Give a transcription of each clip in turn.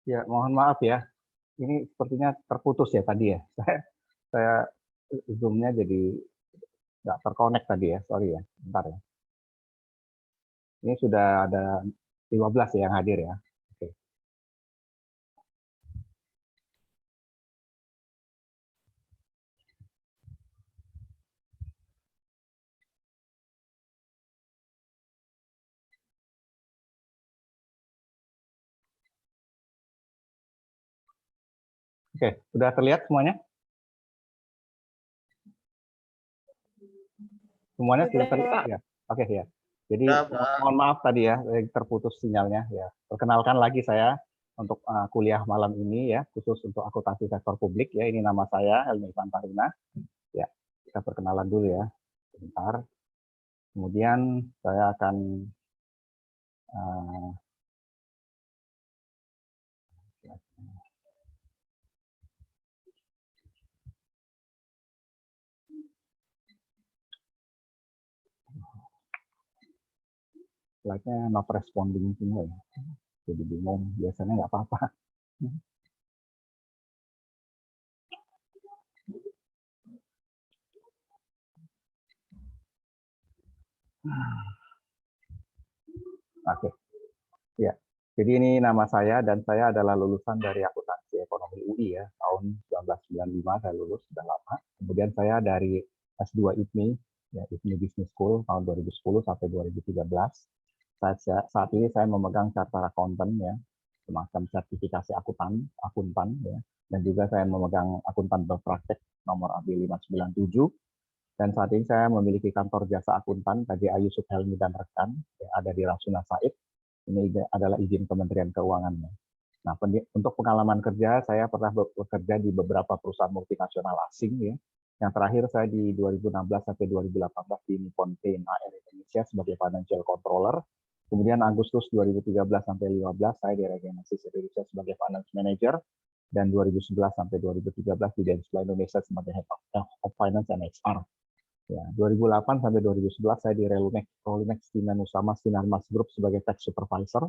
Ya, mohon maaf ya. Ini sepertinya terputus ya tadi ya. Saya Zoom-nya jadi nggak terkonek tadi ya. Sorry ya. Bentar ya. Ini sudah ada 15 ya yang hadir ya. Oke. Oke, sudah terlihat semuanya? Semuanya sudah terlihat ya. Oke ya. Jadi mohon maaf tadi ya, terputus sinyalnya ya. Perkenalkan lagi saya untuk kuliah malam ini ya, khusus untuk akuntansi sektor publik ya. Ini nama saya Helmi Fantarina. Ya, kita perkenalan dulu ya. Sebentar. Kemudian saya akan slide-nya not responding semua ya. Jadi bingung, biasanya nggak apa-apa. Oke, ya. Jadi ini nama saya dan saya adalah lulusan dari akuntansi ekonomi UI ya, tahun 1995 saya lulus, sudah lama. Kemudian saya dari S2 IPMI, ya, IPMI Business School tahun 2010 sampai 2013. Saat ini saya memegang charter accountant ya, semacam sertifikasi akuntan ya, dan juga saya memegang akuntan berpraktek nomor AB 597. Dan saat ini saya memiliki kantor jasa akuntan KGA Yusuf Helmi dan rekan yang ada di Rasuna Said. Ini adalah izin Kementerian Keuangan. Nah, untuk pengalaman kerja, saya pernah bekerja di beberapa perusahaan multinasional asing ya. Yang terakhir saya di 2016 sampai 2018 di Nippon Paint AR Indonesia sebagai financial controller. Kemudian Agustus 2013 sampai 2015 saya di Regenesis Indonesia sebagai finance manager, dan 2011 sampai 2013 di Dentsply Indonesia sebagai head of finance and HR. Ya, 2008 sampai 2011 saya di Rolumex Simanusama Sinarmas Group sebagai tax supervisor.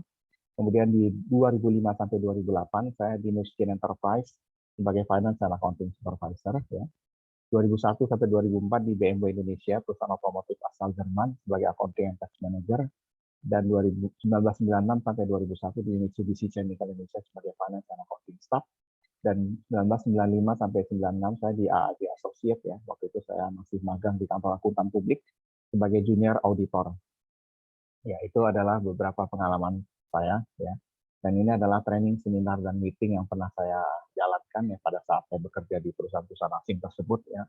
Kemudian di 2005 sampai 2008 saya di Nuskin Enterprise sebagai finance and accounting supervisor. Ya. 2001 sampai 2004 di BMW Indonesia, perusahaan otomotif asal Jerman sebagai accounting and tax manager. Dan 1996 sampai 2001 di Mitsubishi Chemical Indonesia sebagai finance and accounting staff. Dan 1995 sampai 96 saya di AAG Associate ya. Waktu itu saya masih magang di kantor akuntan publik sebagai junior auditor. Ya, itu adalah beberapa pengalaman saya ya. Dan ini adalah training, seminar, dan meeting yang pernah saya jalankan ya pada saat saya bekerja di perusahaan-perusahaan asing tersebut ya.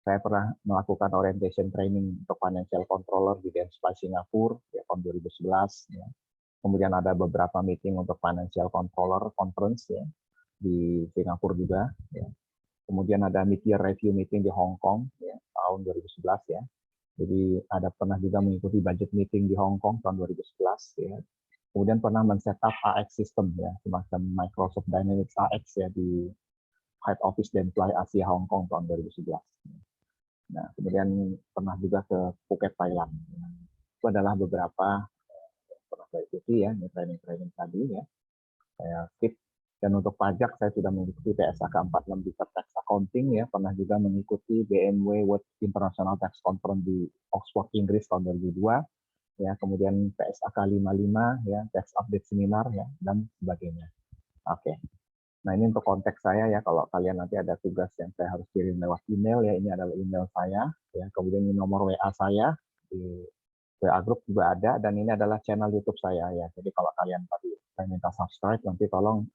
Saya pernah melakukan orientation training untuk financial controller di Dentsply Singapura ya, tahun 2011 ya. Kemudian ada beberapa meeting untuk financial controller conference ya di Singapura juga ya. Kemudian ada mid-year review meeting di Hong Kong ya, tahun 2011 ya. Jadi ada pernah juga mengikuti budget meeting di Hong Kong tahun 2011 ya. Kemudian pernah men-setup AX system ya, semacam Microsoft Dynamics AX ya di head office Dentsply Asia Hong Kong tahun 2011. Nah, kemudian pernah juga ke Phuket Thailand. Itu adalah beberapa yang pernah saya ikuti ya, training-training tadi ya. Saya skip. Dan untuk pajak saya sudah mengikuti PSAK 46 di Tax Accounting ya, pernah juga mengikuti BMW World International Tax Conference di Oxford Inggris tahun 2002 ya, kemudian PSAK 55 ya, Tax Update Seminar ya, dan sebagainya. Oke. Nah, ini untuk konteks saya ya, kalau kalian nanti ada tugas yang saya harus kirim lewat email ya, ini adalah email saya ya, kemudian ini nomor WA saya di WA Group juga ada, dan ini adalah channel YouTube saya ya. Jadi kalau kalian tadi saya minta subscribe, nanti tolong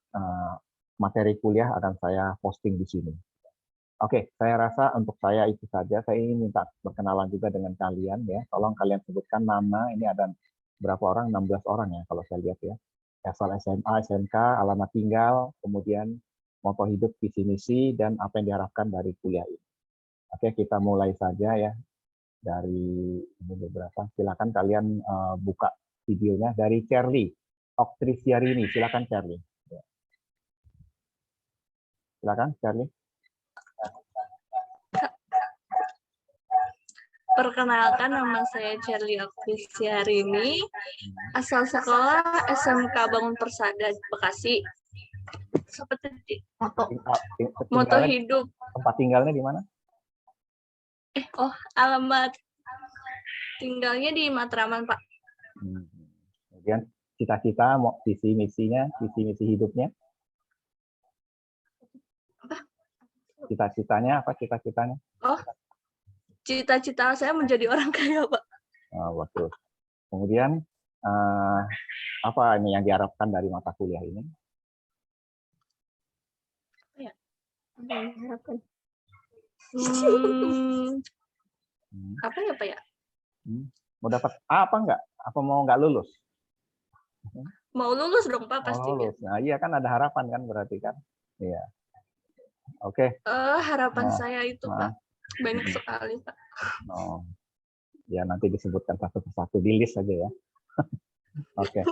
materi kuliah akan saya posting di sini. Oke, saya rasa untuk saya itu saja. Saya ingin minta berkenalan juga dengan kalian ya. Tolong kalian sebutkan nama. Ini ada berapa orang? 16 orang ya kalau saya lihat ya. Asal SMA, SMK, alamat tinggal, kemudian moto hidup, visi misi, dan apa yang diharapkan dari kuliah ini. Oke, kita mulai saja ya. Dari ini beberapa, silakan kalian buka videonya dari Charlie Oktrisiarini. Silakan Charlie. Silakan Charlie. Perkenalkan, nama saya Charlie Oktrisiarini, asal sekolah SMK Bangun Persada Bekasi. seperti Moto. moto Tinggalnya, hidup. tempat tinggalnya di mana? Alamat tinggalnya di Matraman, Pak. Kemudian cita-cita, visi misi hidupnya. Cita-citanya apa? Cita-citanya? Cita-cita saya menjadi orang kaya, Pak. Bagus. Kemudian apa ini yang diharapkan dari mata kuliah ini? Apa yang diharapkan? Apa ya, Pak ya? Mau dapat A apa enggak? Apa mau enggak lulus? Mau lulus dong, Pak, pastinya. Lulus. Nah, iya kan ada harapan kan berarti kan? Iya. Oke. Harapan saya itu, Pak, banyak sekali, Pak. Ya nanti disebutkan satu persatu di list saja ya. Oke.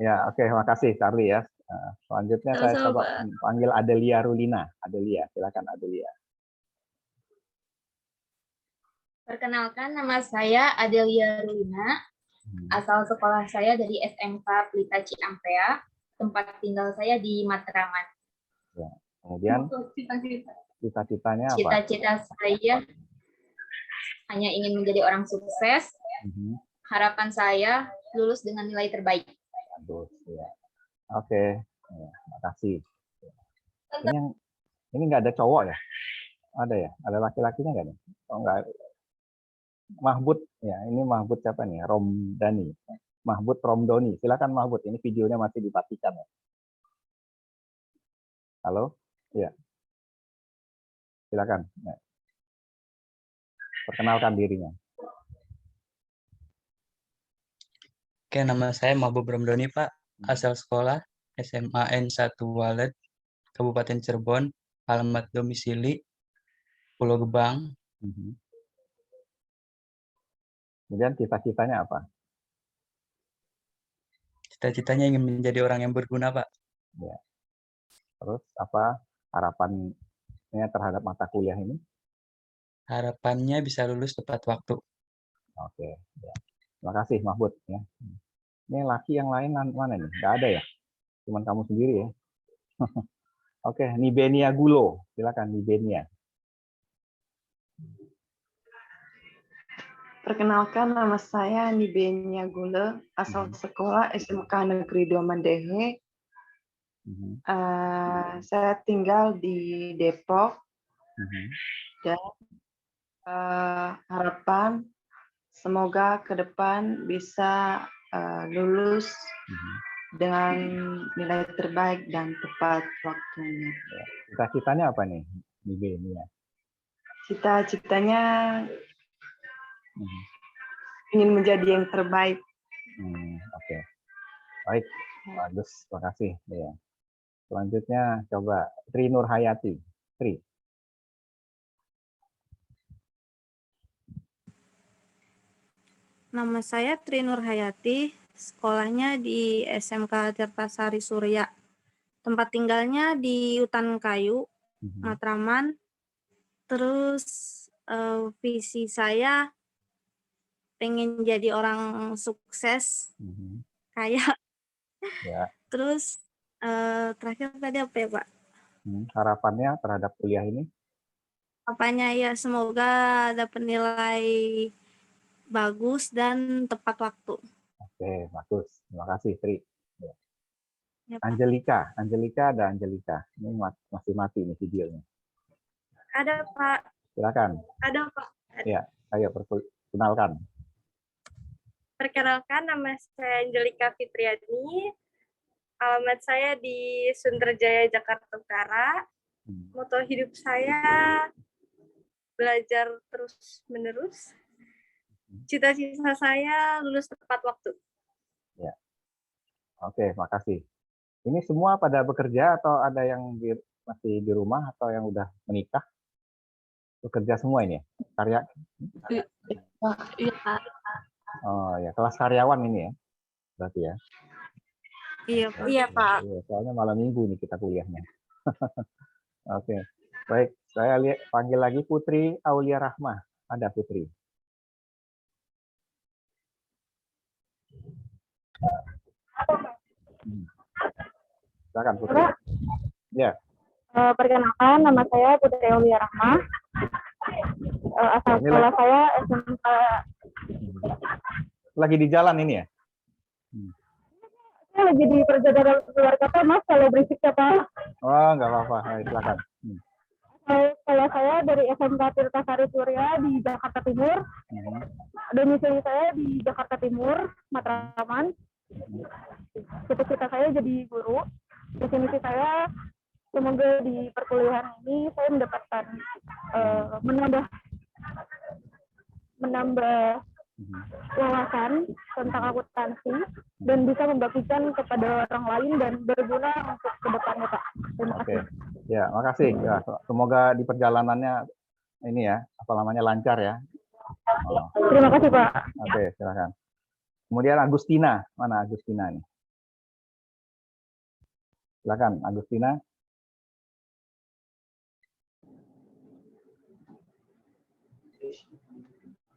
Ya, oke, makasih Charlie ya. Selanjutnya saya coba panggil Adelia Rulina. Adelia, silakan Adelia. Perkenalkan, nama saya Adelia Rulina. Asal sekolah saya dari SMK Pelita Ciampea. Tempat tinggal saya di Matraman. Ya. Kemudian cita-citanya apa? Cita-cita saya hanya ingin menjadi orang sukses. Harapan saya lulus dengan nilai terbaik. Bagus, ya. Oke, ya, makasih. Ini nggak ada cowok ya? Ada ya? Ada laki-lakinya nggak nih? Oh nggak. Mahbud, ya ini Mahbud siapa nih? Romdani. Mahbud Romdoni. Silakan Mahbud. Ini videonya masih dimatikan ya. Halo, ya. Silakan. Ya. Perkenalkan dirinya. Oke, nama saya Mahbub Romdoni, Pak. Asal sekolah SMA N1 Walet, Kabupaten Cirebon, alamat domisili Pulau Gebang. Kemudian cita-citanya apa? Cita-citanya ingin menjadi orang yang berguna, Pak. Ya. Terus apa harapannya terhadap mata kuliah ini? Harapannya bisa lulus tepat waktu. Oke. Ya. Terima kasih Mahbud. Ya. Ini laki yang lain mana nih? Nggak ada ya? Cuman kamu sendiri ya? Oke, Nibenia Gulo. Silakan Nibenia. Perkenalkan, nama saya Nibenia Gulo, asal sekolah SMK Negeri 2 Mandehe. Saya tinggal di Depok dan harapan semoga ke depan bisa lulus dengan nilai terbaik dan tepat waktunya. Cita-citanya apa nih, Nibenia? Cita-citanya ingin menjadi yang terbaik. Oke. Baik, bagus, terima kasih. Ya. Selanjutnya coba Tri Nurhayati. Tri. Nama saya Tri Nurhayati, sekolahnya di SMK Tirtasari Surya. Tempat tinggalnya di Hutan Kayu, Matraman. Terus visi saya pengen jadi orang sukses, kaya. Ya. Terus terakhir tadi apa ya, Pak? Harapannya terhadap kuliah ini? Apanya ya semoga dapat nilai bagus dan tepat waktu. Oke, bagus. Terima kasih, Tri. Ya. Ya, Angelika ada Angelika. Ini masih mati nih videonya. Ada, Pak. Silakan. Ada, Pak. Ya, ayo perkenalkan. Perkenalkan, nama saya Angelika Fitriani. Alamat saya di Sunterjaya, Jakarta Utara. Moto hidup saya belajar terus-menerus. Cita-cita saya lulus tepat waktu. Ya. Oke, makasih. Ini semua pada bekerja atau ada yang masih di rumah atau yang udah menikah? Bekerja semua ini ya? Karya? Iya, Pak. Oh ya, kelas karyawan ini ya? Berarti ya? Iya, Pak. Iya, Pak. Iya, soalnya malam minggu nih kita kuliahnya. Oke, baik. Saya panggil lagi Putri Aulia Rahmah. Ada Putri. Silakan Putri. Ya. Perkenalkan, nama saya Putri Aulia Rahma. Asal Ini sekolah saya SMK. lagi di jalan ini ya? Saya lagi di perjalanan keluar kota, Mas. Kalau berisik ya, Pak. Oh, nggak apa-apa. Ayo, silakan. Sekolah saya dari SMK Tirtasari Surya di Jakarta Timur. Domisili saya di Jakarta Timur, Matraman. Cita-cita saya jadi guru. Visi misi saya semoga di perkuliahan ini saya mendapatkan menambah wawasan tentang akuntansi dan bisa membagikan kepada orang lain dan berguna untuk kedepannya, Pak. Terima kasih. Oke. Ya, makasih. Ya, semoga di perjalanannya ini ya, apa namanya, lancar ya. Oh. Terima kasih, Pak. Oke, silakan. Kemudian Agustina, mana Agustina nih? Silakan, Agustina.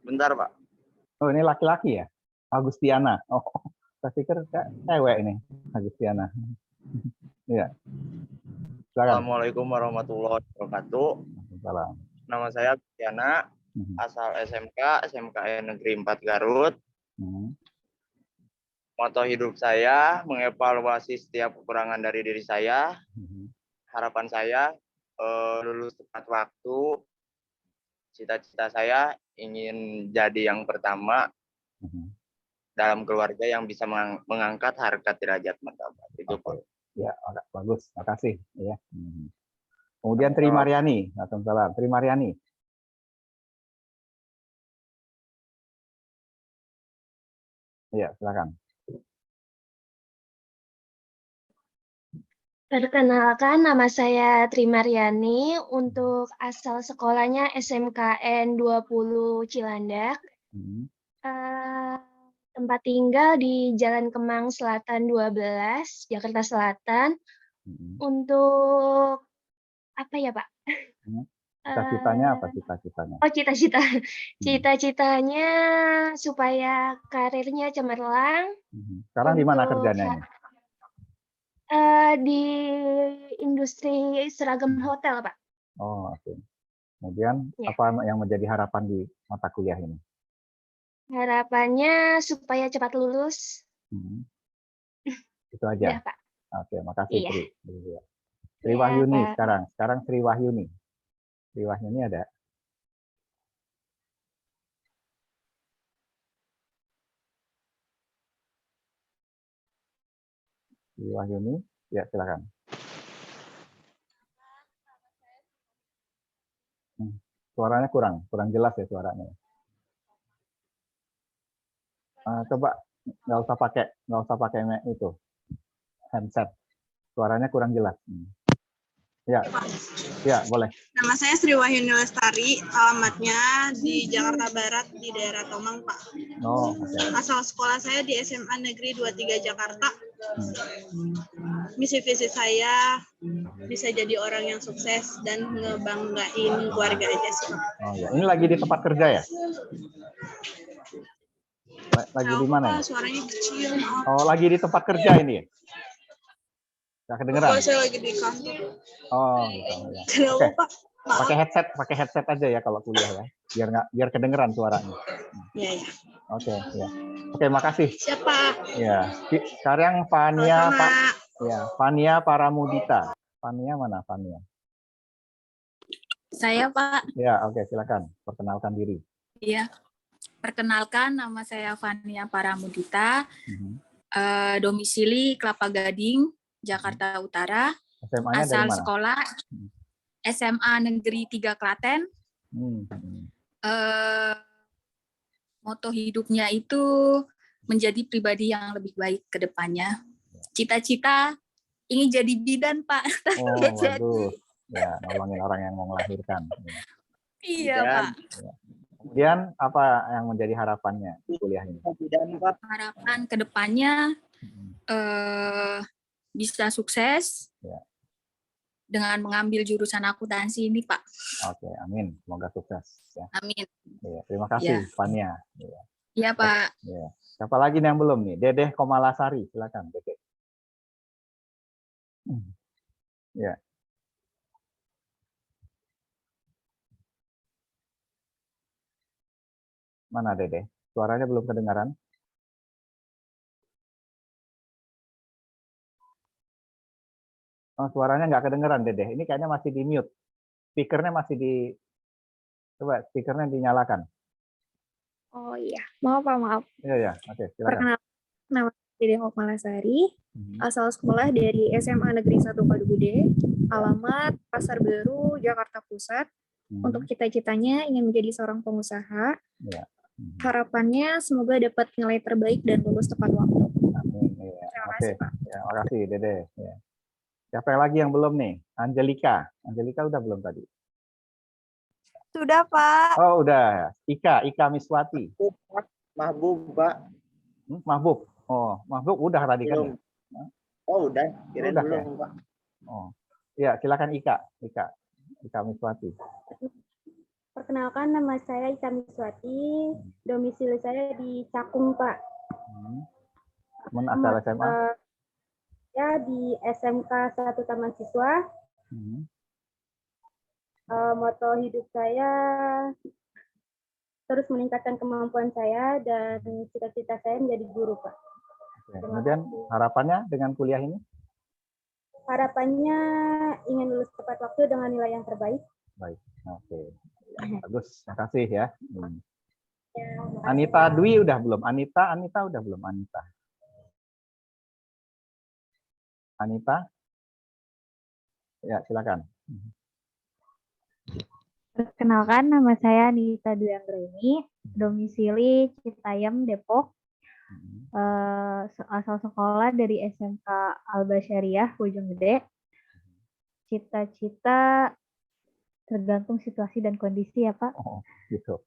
Bentar, Pak. Oh, ini laki-laki ya? Agustiana. Oh, saya pikir cewek ini, Agustiana. Iya. Silakan. Assalamualaikum warahmatullahi wabarakatuh. Salam. Nama saya Agustiana, asal SMK Negeri 4 Garut. Moto hidup saya mengevaluasi setiap kekurangan dari diri saya. Harapan saya lulus tepat waktu. Cita-cita saya ingin jadi yang pertama dalam keluarga yang bisa mengangkat harkat derajat martabat. Itu Pak. Ya, bagus. Makasih. Ya. Kemudian Tri Mariani. Waalaikumsalam. Tri Mariani. Ya, silakan. Perkenalkan, nama saya Tri Mariani, untuk asal sekolahnya SMKN 20 Cilandak. Tempat tinggal di Jalan Kemang Selatan 12, Jakarta Selatan. Untuk apa ya, Pak? Cita-citanya apa cita-citanya? Oh, cita-cita. Cita-citanya supaya karirnya cemerlang. Sekarang di mana kerjanya ini? Di industri seragam hotel, Pak. Oh, oke. Kemudian Ya. apa yang menjadi harapan di mata kuliah ini? Harapannya supaya cepat lulus. Itu aja. Udah, Pak. Oke, makasih Iya. Tri. Tri Wahyuni Pak. sekarang Tri Wahyuni. Tri Wahyuni ada? Tri Wahyuni, ya silakan. Suaranya kurang jelas ya suaranya. Coba nggak usah pakai itu handset. Suaranya kurang jelas. Ya, boleh. Nama saya Sri Wahyuni Lestari, alamatnya di Jakarta Barat, di daerah Tomang, Pak. Oh, oke. Asal sekolah saya di SMA Negeri 23 Jakarta. Misi visi saya bisa jadi orang yang sukses dan ngebanggain keluarga aja sih, Pak. Oh ya, ini lagi di tempat kerja ya? Lagi di mana? Suaranya kecil. Oh, lagi di tempat kerja ini ya? Nggak kedengeran? Oh, saya lagi di kantor. Oh, gitu ya. Kenapa, Pak? Pakai headset aja ya kalau kuliah ya. Biar kedengeran suaranya. Iya, ya. Oke, ya. Oke, makasih. Siapa? Ya. Sekarang Fania, Sama. Fania Paramudita. Fania mana Fania? Saya, Pak. Ya, oke, silakan. Perkenalkan diri. Iya. Perkenalkan, nama saya Fania Paramudita. Domisili Kelapa Gading, Jakarta Utara. SMA-nya dari Asal mana? sekolah SMA Negeri 3 Klaten. Moto hidupnya itu menjadi pribadi yang lebih baik ke depannya. Cita-cita ingin jadi bidan, Pak. Oh, waduh. Ya, nolongin orang yang mau melahirkan. Iya, Pak. Ya. Kemudian apa yang menjadi harapannya di kuliah ini? Harapan ke depannya bisa sukses dengan mengambil jurusan akuntansi ini, Pak. Oke, amin. Semoga sukses. Ya. Amin. Ya, terima kasih, Fania. Iya, Pak. Ya. Siapa lagi nih yang belum nih? Dedeh Komalasari, silakan, Dedeh. Ya. Mana Dede? Suaranya belum kedengaran? Oh, suaranya nggak kedengeran, Dede. Ini kayaknya masih di mute. Speakernya masih di... Coba speakernya dinyalakan. Oh iya, maaf Pak, maaf. Iya, ya. Oke, silakan. Perkenalkan, nama saya Dede Hokmalasari, asal sekolah dari SMA Negeri 1 Padubude, alamat Pasar Baru, Jakarta Pusat. Untuk cita-citanya ingin menjadi seorang pengusaha. Ya. Harapannya semoga dapat nilai terbaik dan lulus tepat waktu. Amin. Ya. Terima Oke. kasih, Pak. Ya, makasih Dede. Ya. Siapa lagi yang belum nih? Angelika. Angelika udah belum tadi? Sudah, Pak. Oh, udah. Ika Miswati. Mahbub, Pak. Mahbub. Oh, Mahbub udah tadi kan? Ya? Oh, udah. Kirain Udah, belum, ya? Pak. Oh. Ya, silakan Ika Miswati. Perkenalkan, nama saya Ika Miswati. Domisili saya di Cakung, Pak. Asal SMA? Ya, di SMK 1 Taman Siswa. Moto hidup saya terus meningkatkan kemampuan saya dan cita-cita saya menjadi guru, Pak. Oke. Kemudian harapannya dengan kuliah ini? Harapannya ingin lulus tepat waktu dengan nilai yang terbaik. Baik, oke. Bagus, makasih ya. Anita Dwi udah belum? Anita udah belum? Anita? Ya, silakan. Perkenalkan, nama saya Anita Dwi Anggraini, domisili Citayam, Depok. Asal sekolah dari SMK Al-Basyariah, Bojonggede. Cita-cita tergantung situasi dan kondisi ya, Pak. Oh, gitu.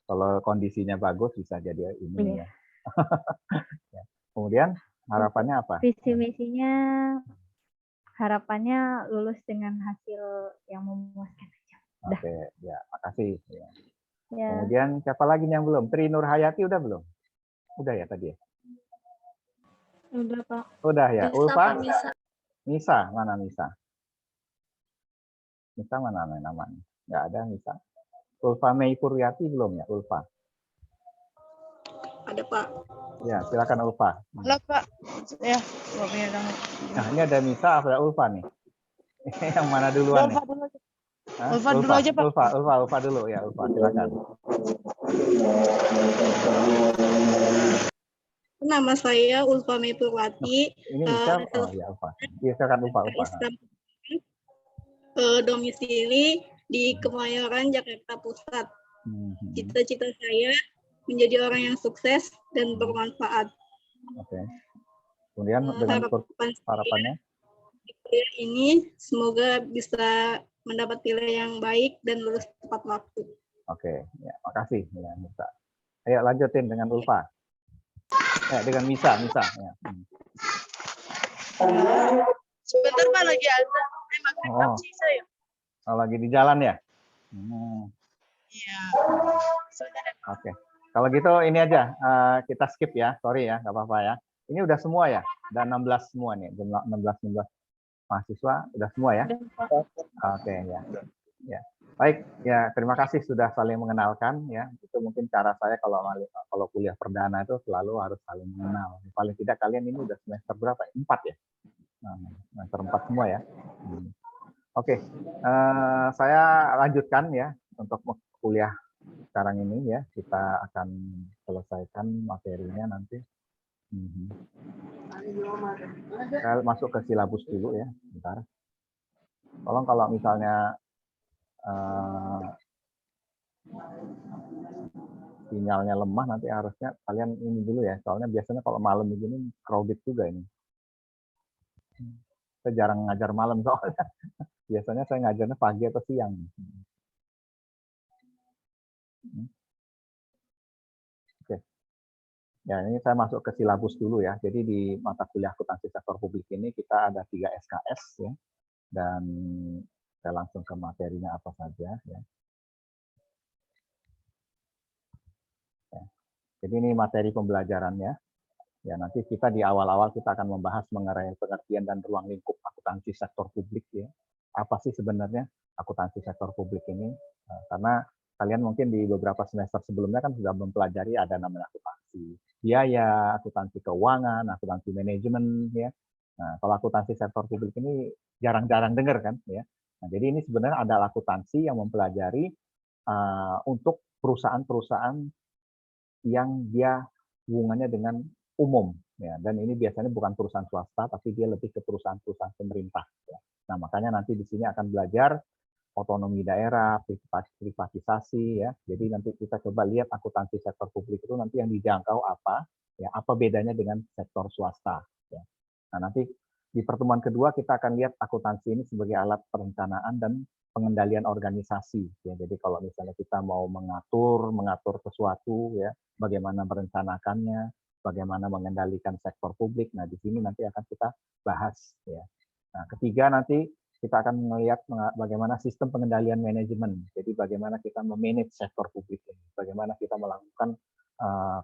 Kalau kondisinya bagus bisa jadi ini ya. Ya. Kemudian harapannya apa? Visi misinya harapannya lulus dengan hasil yang memuaskan aja. Oke, ya, makasih. Ya. Ya. Kemudian siapa lagi yang belum? Tri Nur Hayati udah belum? Udah ya tadi ya? Udah, Pak. Udah ya. Misa, Ulfa? Pak, Misa. Misa, mana Misa? Misa mana namanya? Nggak ada Misa. Ulfa Mei Puryati belum ya, Ulfa? Ada, Pak. Ya, silakan Ulfa. Halo, Pak. Ya, Pak punya banget. Nah, ini ada Misa, ada Ulfa nih. Yang mana duluan nih? Ulfa dulu aja. Hah? Ulfa dulu aja, Pak. Ulfa dulu ya, Ulfa silakan. Nama saya Ulfa Mepurwati. Ini siapa? Oh ya, Ulfa. Iya, silakan Ulfa. Domisili di Kemayoran, Jakarta Pusat. Cita-cita saya menjadi orang yang sukses dan bermanfaat. Oke. Kemudian dengan harapannya? Di kuliah ini semoga bisa mendapat pilihan yang baik dan lulus tepat waktu. Oke, ya, makasih ya, Misa. Ayo lanjutin dengan Ulfa. Dengan Misa. Ya. Sebentar, Pak, lagi ada. Oh, lagi di jalan ya? Iya. Oke. Kalau gitu ini aja, kita skip ya, sorry ya, nggak apa-apa ya. Ini udah semua ya, udah 16 semua nih, 16 mahasiswa, udah semua ya? Oke, ya. Baik, ya terima kasih sudah saling mengenalkan ya. Itu mungkin cara saya kalau kuliah perdana itu selalu harus saling mengenal. Paling tidak kalian ini udah semester berapa? 4 ya? Semester 4 semua ya. Oke, saya lanjutkan ya untuk kuliah sekarang ini ya. Kita akan selesaikan materinya nanti. Saya masuk ke silabus dulu ya, bentar. Tolong kalau misalnya sinyalnya lemah nanti harusnya kalian ini dulu ya. Soalnya biasanya kalau malam begini crowded juga ini. Saya jarang ngajar malam soalnya. Biasanya saya ngajarnya pagi atau siang. Oke. Ya, ini saya masuk ke silabus dulu ya. Jadi di mata kuliah akuntansi sektor publik ini kita ada 3 SKS ya. Dan saya langsung ke materinya apa saja ya. Jadi ini materi pembelajarannya. Ya, nanti kita di awal-awal kita akan membahas mengenai pengertian dan ruang lingkup akuntansi sektor publik ya. Apa sih sebenarnya akuntansi sektor publik ini? Karena kalian mungkin di beberapa semester sebelumnya kan sudah mempelajari ada namanya akuntansi biaya, akuntansi keuangan, akuntansi manajemen, ya. Nah, kalau akuntansi sektor publik ini jarang-jarang dengar kan, ya. Nah, jadi ini sebenarnya adalah akuntansi yang mempelajari untuk perusahaan-perusahaan yang dia hubungannya dengan umum, ya. Dan ini biasanya bukan perusahaan swasta, tapi dia lebih ke perusahaan-perusahaan pemerintah. Ya. Nah, makanya nanti di sini akan belajar otonomi daerah, privatisasi, ya. Jadi nanti kita coba lihat akuntansi sektor publik itu nanti yang dijangkau apa, ya, apa bedanya dengan sektor swasta. Ya. Nah, nanti di pertemuan kedua kita akan lihat akuntansi ini sebagai alat perencanaan dan pengendalian organisasi. Ya. Jadi kalau misalnya kita mau mengatur sesuatu, ya, bagaimana merencanakannya, bagaimana mengendalikan sektor publik. Nah, di sini nanti akan kita bahas. Ya. Nah, ketiga nanti kita akan melihat bagaimana sistem pengendalian manajemen. Jadi bagaimana kita memanage sektor publik ini, bagaimana kita melakukan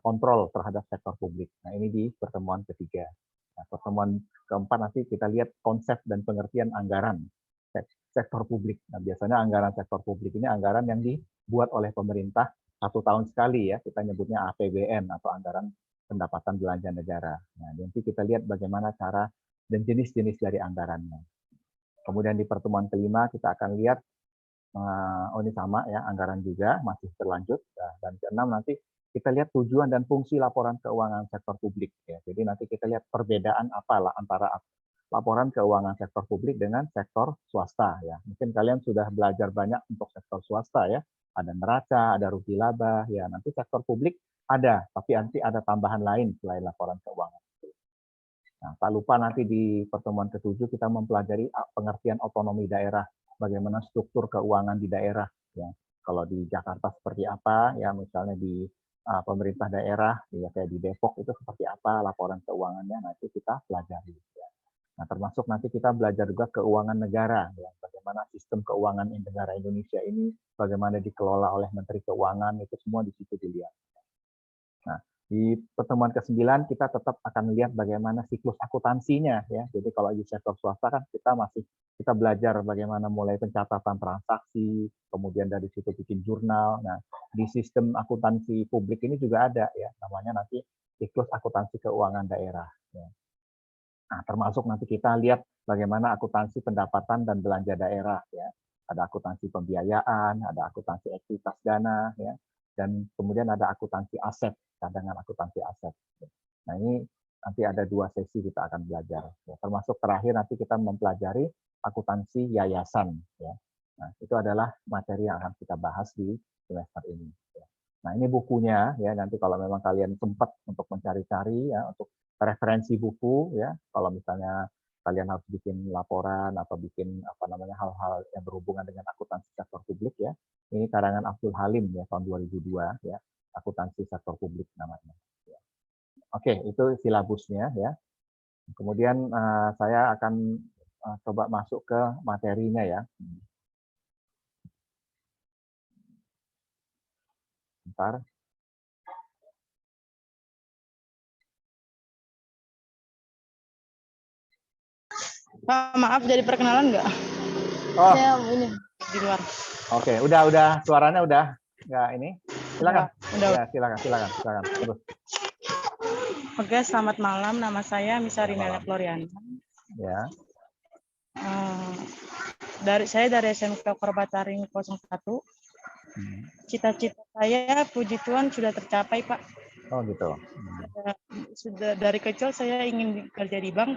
kontrol terhadap sektor publik. Nah, ini di pertemuan ketiga. Nah, pertemuan keempat nanti kita lihat konsep dan pengertian anggaran sektor publik. Nah, biasanya anggaran sektor publik ini anggaran yang dibuat oleh pemerintah 1 tahun sekali, ya. Kita nyebutnya APBN atau anggaran pendapatan belanja negara. Nah, nanti kita lihat bagaimana cara dan jenis-jenis dari anggarannya. Kemudian di pertemuan kelima kita akan lihat, ini sama ya, anggaran juga masih berlanjut. Dan keenam nanti kita lihat tujuan dan fungsi laporan keuangan sektor publik. Ya. Jadi nanti kita lihat perbedaan apalah antara laporan keuangan sektor publik dengan sektor swasta. Ya. Mungkin kalian sudah belajar banyak untuk sektor swasta ya. Ada neraca, ada rugi laba. Ya, nanti sektor publik ada, tapi nanti ada tambahan lain selain laporan keuangan. Nah, tak lupa nanti di pertemuan ke-7 kita mempelajari pengertian otonomi daerah, bagaimana struktur keuangan di daerah. Ya. Kalau di Jakarta seperti apa, ya misalnya di pemerintah daerah, ya kayak di Depok itu seperti apa laporan keuangannya, nah itu kita pelajari. Ya. Nah, termasuk nanti kita belajar juga keuangan negara, ya. Bagaimana sistem keuangan negara Indonesia ini, bagaimana dikelola oleh Menteri Keuangan, itu semua di situ dilihat. Nah, di pertemuan ke-9 kita tetap akan lihat bagaimana siklus akuntansinya ya. Jadi kalau di sektor swasta kan kita belajar bagaimana mulai pencatatan transaksi, kemudian dari situ bikin jurnal. Nah, di sistem akuntansi publik ini juga ada ya, namanya nanti siklus akuntansi keuangan daerah ya. Nah, termasuk nanti kita lihat bagaimana akuntansi pendapatan dan belanja daerah ya. Ada akuntansi pembiayaan, ada akuntansi ekuitas dana ya. Dan kemudian ada akuntansi aset, cadangan akuntansi aset. Nah, ini nanti ada 2 sesi kita akan belajar. Ya, termasuk terakhir nanti kita mempelajari akuntansi yayasan. Ya. Nah, itu adalah materi yang akan kita bahas di semester ini. Ya. Nah, ini bukunya ya. Nanti kalau memang kalian sempat untuk mencari-cari ya, untuk referensi buku ya. Kalau misalnya kalian harus bikin laporan atau bikin hal-hal yang berhubungan dengan akuntansi sektor publik ya. Ini karangan Abdul Halim ya tahun 2002 ya, akuntansi sektor publik namanya. Ya. Oke, itu silabusnya ya. Kemudian saya akan coba masuk ke materinya ya. Bentar. Pak, maaf jadi perkenalan nggak? Oh. Saya ini di luar. Oke, udah suaranya udah nggak ini? Silakan. Udah. Ya, silakan. Terus. Oke, selamat malam. Nama saya Misa Rinela Floriana. Ya. Saya dari SMK Korbataring 01. Cita-cita saya, puji Tuhan, sudah tercapai, Pak. Oh gitu. Sudah dari kecil saya ingin bekerja di bank,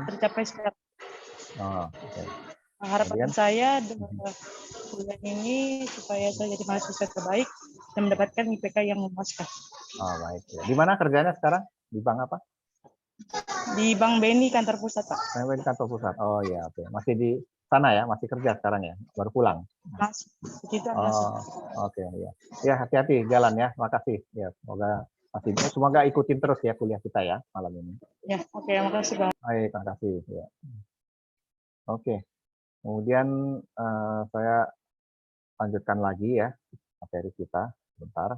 tercapai sekarang. Oh, okay. Harapan saya bulan ini supaya saya jadi mahasiswa terbaik dan mendapatkan IPK yang memuaskan. Oh, baik. Ya. Di mana kerjanya sekarang? Di bank apa? Di Bank BNI kantor pusat, Pak. Bank BNI kantor pusat. Oh iya, oke. Masih di sana ya? Masih kerja sekarang ya? Baru pulang? Masih. Begitu, oke. Ya. Ya, hati-hati jalan ya. Makasih. Ya, semoga ikutin terus ya kuliah kita ya malam ini. Ya, oke. Makasih, Bang. Baik, makasih. Ya. Oke. Kemudian saya lanjutkan lagi ya materi kita. Bentar.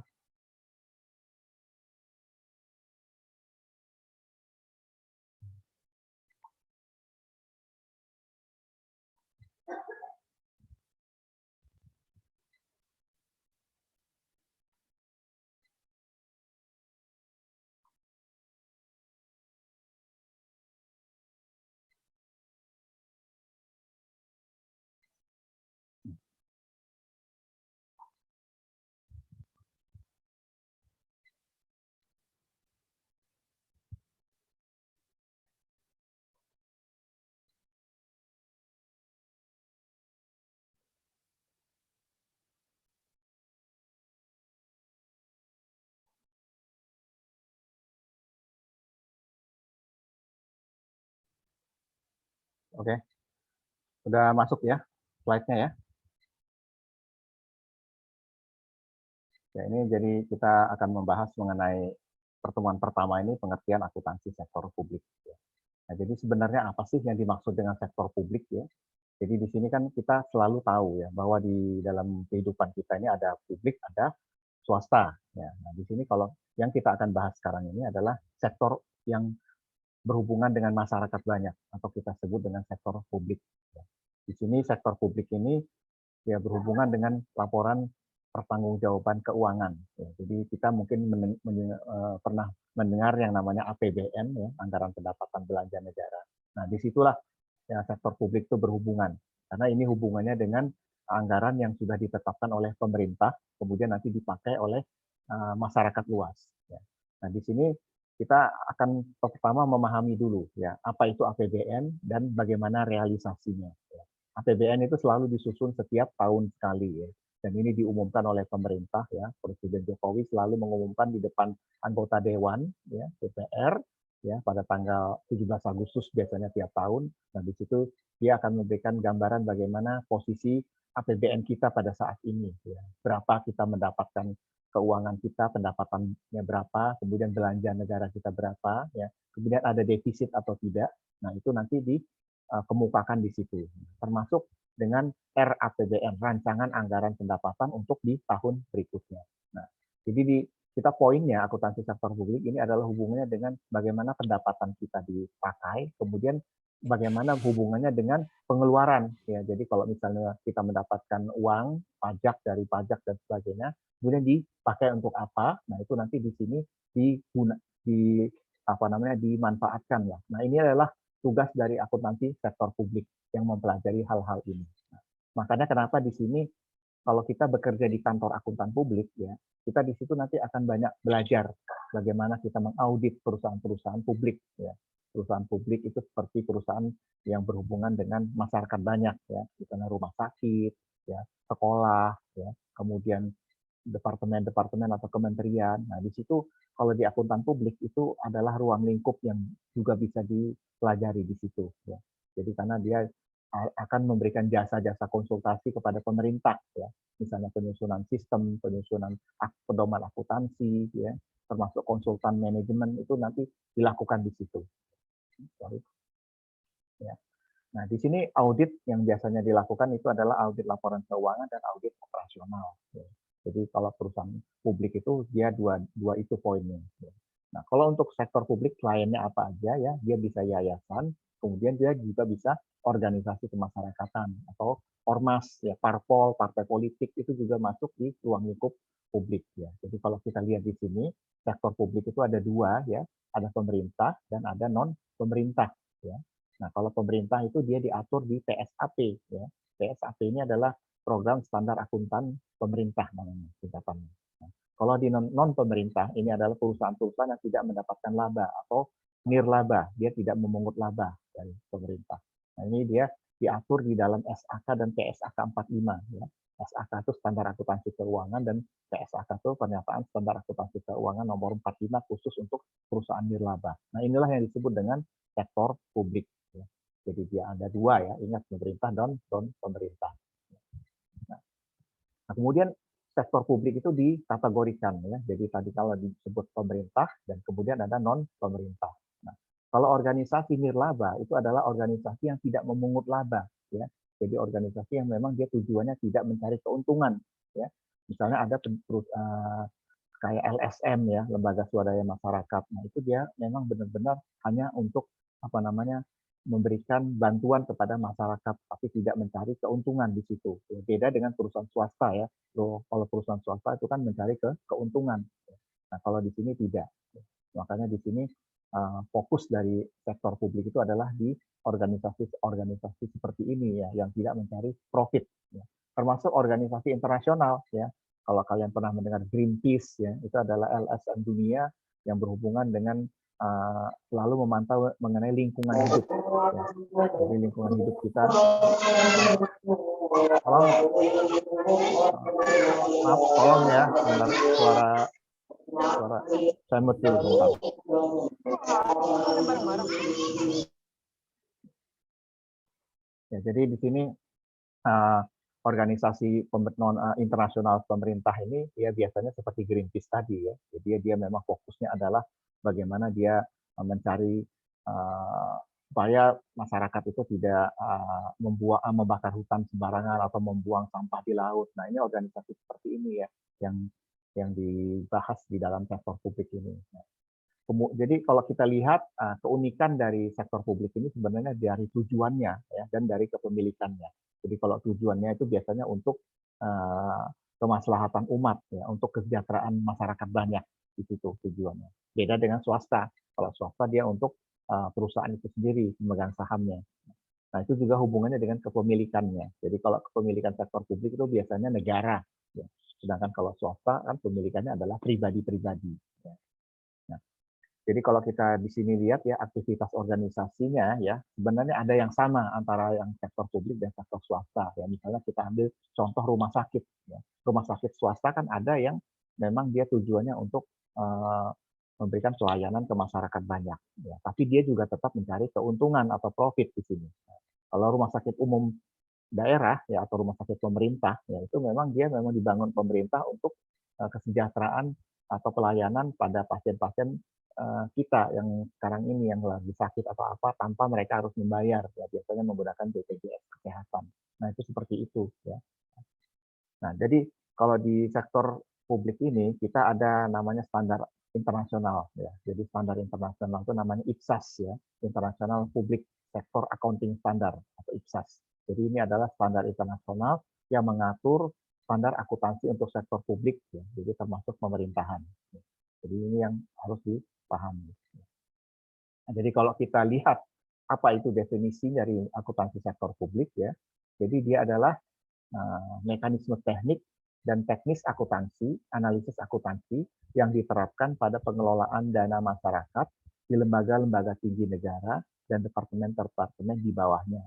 Oke. Sudah masuk ya slide-nya ya. Ya, ini jadi kita akan membahas mengenai pertemuan pertama ini pengertian akuntansi sektor publik. Nah, jadi sebenarnya apa sih yang dimaksud dengan sektor publik ya? Jadi di sini kan kita selalu tahu ya bahwa di dalam kehidupan kita ini ada publik, ada swasta. Ya. Nah, di sini kalau yang kita akan bahas sekarang ini adalah sektor yang berhubungan dengan masyarakat banyak atau kita sebut dengan sektor publik. Ya. Di sini sektor publik ini ya berhubungan dengan laporan pertanggungjawaban keuangan. Ya, jadi kita mungkin pernah mendengar yang namanya APBN, ya, anggaran pendapatan belanja negara. Nah, disitulah ya, sektor publik itu berhubungan, karena ini hubungannya dengan anggaran yang sudah ditetapkan oleh pemerintah, kemudian nanti dipakai oleh masyarakat luas. Ya. Nah, di sini kita akan pertama memahami dulu ya apa itu APBN dan bagaimana realisasinya. Ya. APBN itu selalu disusun setiap tahun sekali ya. Dan ini diumumkan oleh pemerintah ya, Presiden Jokowi selalu mengumumkan di depan anggota dewan ya, DPR ya pada tanggal 17 Agustus biasanya tiap tahun. Nah, di situ dia akan memberikan gambaran bagaimana posisi APBN kita pada saat ini ya. Berapa kita mendapatkan keuangan kita, pendapatannya berapa, kemudian belanja negara kita berapa ya. Kemudian ada defisit atau tidak. Nah, itu nanti dikemukakan di situ. Termasuk dengan RAPBN, rancangan anggaran pendapatan untuk di tahun berikutnya. Nah, jadi kita poinnya akuntansi sektor publik ini adalah hubungannya dengan bagaimana pendapatan kita dipakai, kemudian bagaimana hubungannya dengan pengeluaran. Ya, jadi kalau misalnya kita mendapatkan uang, pajak dari pajak dan sebagainya, kemudian dipakai untuk apa? Nah, itu nanti di sini dimanfaatkan ya. Nah, ini adalah tugas dari akuntansi sektor publik yang mempelajari hal-hal ini. Nah, makanya kenapa di sini kalau kita bekerja di kantor akuntan publik ya, kita di situ nanti akan banyak belajar bagaimana kita mengaudit perusahaan-perusahaan publik ya. Perusahaan publik itu seperti perusahaan yang berhubungan dengan masyarakat banyak ya, misalnya rumah sakit, ya, sekolah, ya, kemudian departemen-departemen atau kementerian. Nah, di situ kalau di akuntan publik itu adalah ruang lingkup yang juga bisa dipelajari di situ. Ya. Jadi karena dia akan memberikan jasa-jasa konsultasi kepada pemerintah, ya, misalnya penyusunan sistem, penyusunan pedoman akuntansi, ya, termasuk konsultan manajemen itu nanti dilakukan di situ. Ya. Nah, di sini audit yang biasanya dilakukan itu adalah audit laporan keuangan dan audit operasional. Ya. Jadi kalau perusahaan publik itu dia dua itu poinnya. Nah, kalau untuk sektor publik kliennya apa aja ya, dia bisa yayasan, kemudian dia juga bisa organisasi kemasyarakatan atau ormas ya, parpol, partai politik itu juga masuk di ruang lingkup publik ya. Jadi kalau kita lihat di sini sektor publik itu ada dua ya, ada pemerintah dan ada non pemerintah ya. Nah, kalau pemerintah itu dia diatur di PSAP ya. PSAP ini adalah program standar akuntan pemerintah namanya singkatannya. Nah, kalau di non pemerintah ini adalah perusahaan-perusahaan yang tidak mendapatkan laba atau nirlaba, dia tidak memungut laba dari pemerintah. Nah, ini dia diatur di dalam SAK dan PSAK 45 ya. SAK itu standar akuntansi keuangan dan PSAK itu pernyataan standar akuntansi keuangan nomor 45 khusus untuk perusahaan nirlaba. Nah, inilah yang disebut dengan sektor publik ya. Jadi dia ada dua ya, ingat pemerintah dan non pemerintah. Nah, kemudian sektor publik itu dikategorikan ya. Jadi tadi kalau disebut pemerintah dan kemudian ada non pemerintah. Nah, kalau organisasi nirlaba itu adalah organisasi yang tidak memungut laba ya. Jadi organisasi yang memang dia tujuannya tidak mencari keuntungan ya. Misalnya ada kayak LSM ya, lembaga swadaya masyarakat. Nah, itu dia memang benar-benar hanya untuk memberikan bantuan kepada masyarakat, tapi tidak mencari keuntungan di situ. Beda dengan perusahaan swasta ya. Kalau perusahaan swasta itu kan mencari keuntungan. Nah, kalau di sini tidak. Makanya di sini fokus dari sektor publik itu adalah di organisasi-organisasi seperti ini ya, yang tidak mencari profit. Ya. Termasuk organisasi internasional ya. Kalau kalian pernah mendengar Greenpeace ya, itu adalah LSM dunia yang berhubungan dengan selalu memantau mengenai lingkungan hidup. Ya. Jadi lingkungan hidup kita. Tolong ya, suara saya mute dulu sebentar. Ya, jadi di sini organisasi internasional pemerintah ini ya biasanya seperti Greenpeace tadi ya. Jadi dia memang fokusnya adalah bagaimana dia mencari supaya masyarakat itu tidak membakar hutan sembarangan atau membuang sampah di laut. Nah, ini organisasi seperti ini ya yang dibahas di dalam sektor publik ini. Jadi kalau kita lihat keunikan dari sektor publik ini sebenarnya dari tujuannya ya, dan dari kepemilikannya. Jadi kalau tujuannya itu biasanya untuk kemaslahatan umat ya, untuk kesejahteraan masyarakat banyak di situ tujuannya. Beda dengan swasta. Kalau swasta dia untuk perusahaan itu sendiri memegang sahamnya. Nah, itu juga hubungannya dengan kepemilikannya. Jadi kalau kepemilikan sektor publik itu biasanya negara ya. Sedangkan kalau swasta kan pemilikannya adalah pribadi-pribadi ya. Jadi kalau kita di sini lihat ya aktivitas organisasinya ya sebenarnya ada yang sama antara yang sektor publik dan sektor swasta ya. Misalnya kita ambil contoh rumah sakit ya. Rumah sakit swasta kan ada yang memang dia tujuannya untuk memberikan pelayanan ke masyarakat banyak ya. Tapi dia juga tetap mencari keuntungan atau profit di sini. Kalau rumah sakit umum daerah ya atau rumah sakit pemerintah ya itu memang dia memang dibangun pemerintah untuk kesejahteraan atau pelayanan pada pasien-pasien kita yang sekarang ini yang lagi sakit atau apa tanpa mereka harus membayar ya biasanya menggunakan BPJS kesehatan. Nah itu seperti itu ya. Nah jadi kalau di sektor publik ini kita ada namanya standar internasional ya. Jadi standar internasional itu namanya IPSAS ya, International Public Sector Accounting Standard atau IPSAS. Jadi ini adalah standar internasional yang mengatur standar akuntansi untuk sektor publik ya. Jadi termasuk pemerintahan. Jadi ini yang harus dipahami. Nah, jadi kalau kita lihat apa itu definisi dari akuntansi sektor publik ya. Jadi dia adalah mekanisme teknik dan teknis akuntansi, analisis akuntansi yang diterapkan pada pengelolaan dana masyarakat di lembaga-lembaga tinggi negara dan departemen-departemen di bawahnya.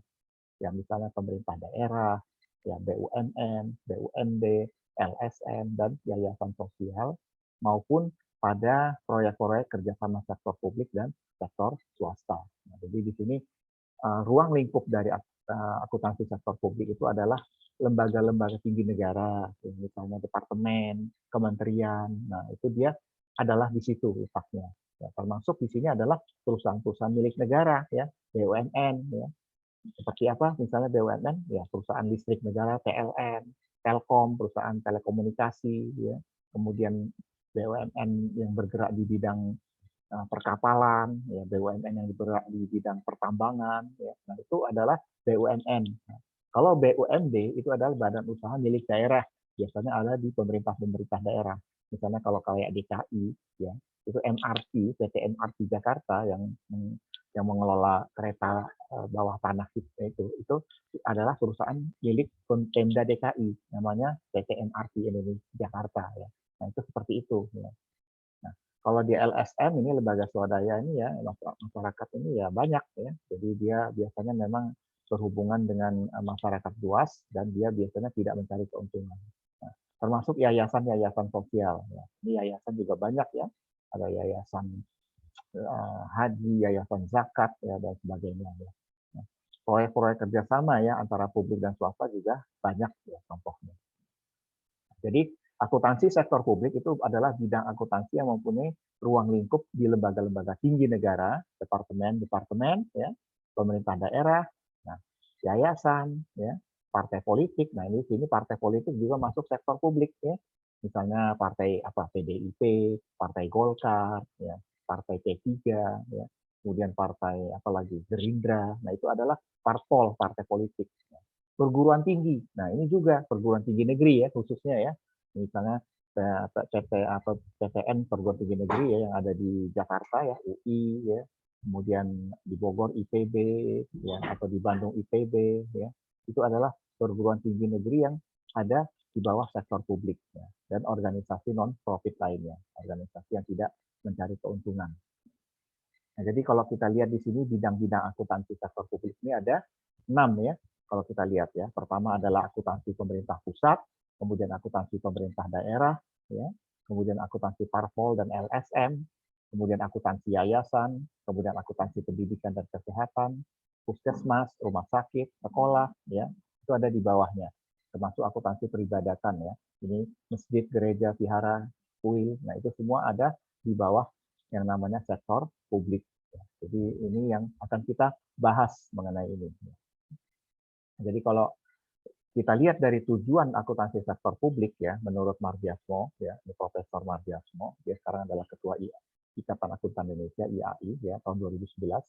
Ya misalnya pemerintah daerah, ya BUMN, BUMD, LSM dan yayasan sosial maupun pada proyek-proyek kerjasama sektor publik dan sektor swasta. Nah, jadi di sini ruang lingkup dari akuntansi sektor publik itu adalah lembaga-lembaga tinggi negara, misalnya departemen, kementerian. Nah, itu dia adalah di situ letaknya. Ya, termasuk di sini adalah perusahaan-perusahaan milik negara, ya, BUMN, ya. Seperti apa? Misalnya BUMN, ya perusahaan listrik negara, PLN, Telkom, perusahaan telekomunikasi, ya. Kemudian BUMN yang bergerak di bidang perkapalan, ya, BUMN yang bergerak di bidang pertambangan, ya. Nah, itu adalah BUMN. Nah, kalau BUMD itu adalah badan usaha milik daerah, biasanya ada di pemerintah-pemerintah daerah. Misalnya kalau kayak DKI, ya, itu MRT, PT MRT Jakarta yang mengelola kereta bawah tanah itu adalah perusahaan milik Pemda DKI, namanya PT MRT Indonesia Jakarta, ya. Nah, itu seperti itu, ya. Nah, kalau di LSM ini lembaga swadaya ini ya masyarakat ini ya banyak ya. Jadi dia biasanya memang berhubungan dengan masyarakat luas dan dia biasanya tidak mencari keuntungan. Nah, termasuk yayasan-yayasan sosial. Ya. Ini yayasan juga banyak ya. Ada yayasan haji, yayasan zakat ya dan sebagainya. Ya. Nah, proyek-proyek kerjasama ya antara publik dan swasta juga banyak ya contohnya. Jadi akuntansi sektor publik itu adalah bidang akuntansi yang mempunyai ruang lingkup di lembaga-lembaga tinggi negara, departemen-departemen, ya, pemerintah daerah, nah, yayasan, ya, partai politik. Nah ini sini partai politik juga masuk sektor publik, ya. Misalnya partai apa PDIP, partai Golkar, ya, partai P3, ya, kemudian partai apa lagi Gerindra. Nah itu adalah parpol, partai politik. Ya. Perguruan tinggi. Nah ini juga perguruan tinggi negeri ya khususnya ya. Misalnya PTN perguruan tinggi negeri ya yang ada di Jakarta ya UI ya, kemudian di Bogor IPB ya atau di Bandung IPB ya, itu adalah perguruan tinggi negeri yang ada di bawah sektor publik ya, dan organisasi non profit lainnya, organisasi yang tidak mencari keuntungan. Nah, jadi kalau kita lihat di sini bidang-bidang akuntansi sektor publik ini ada 6 ya. Kalau kita lihat ya, pertama adalah akuntansi pemerintah pusat, kemudian akuntansi pemerintah daerah, ya, kemudian akuntansi parpol dan LSM, kemudian akuntansi yayasan, kemudian akuntansi pendidikan dan kesehatan, puskesmas, rumah sakit, sekolah, ya itu ada di bawahnya. Termasuk akuntansi peribadatan ya. Ini masjid, gereja, vihara, kuil. Nah itu semua ada di bawah yang namanya sektor publik. Jadi ini yang akan kita bahas mengenai ini. Jadi kalau kita lihat dari tujuan akuntansi sektor publik ya, menurut Mardiasmo ya, ini Profesor Mardiasmo, dia sekarang adalah Ketua Ikatan Akuntan Indonesia IAI ya tahun 2011.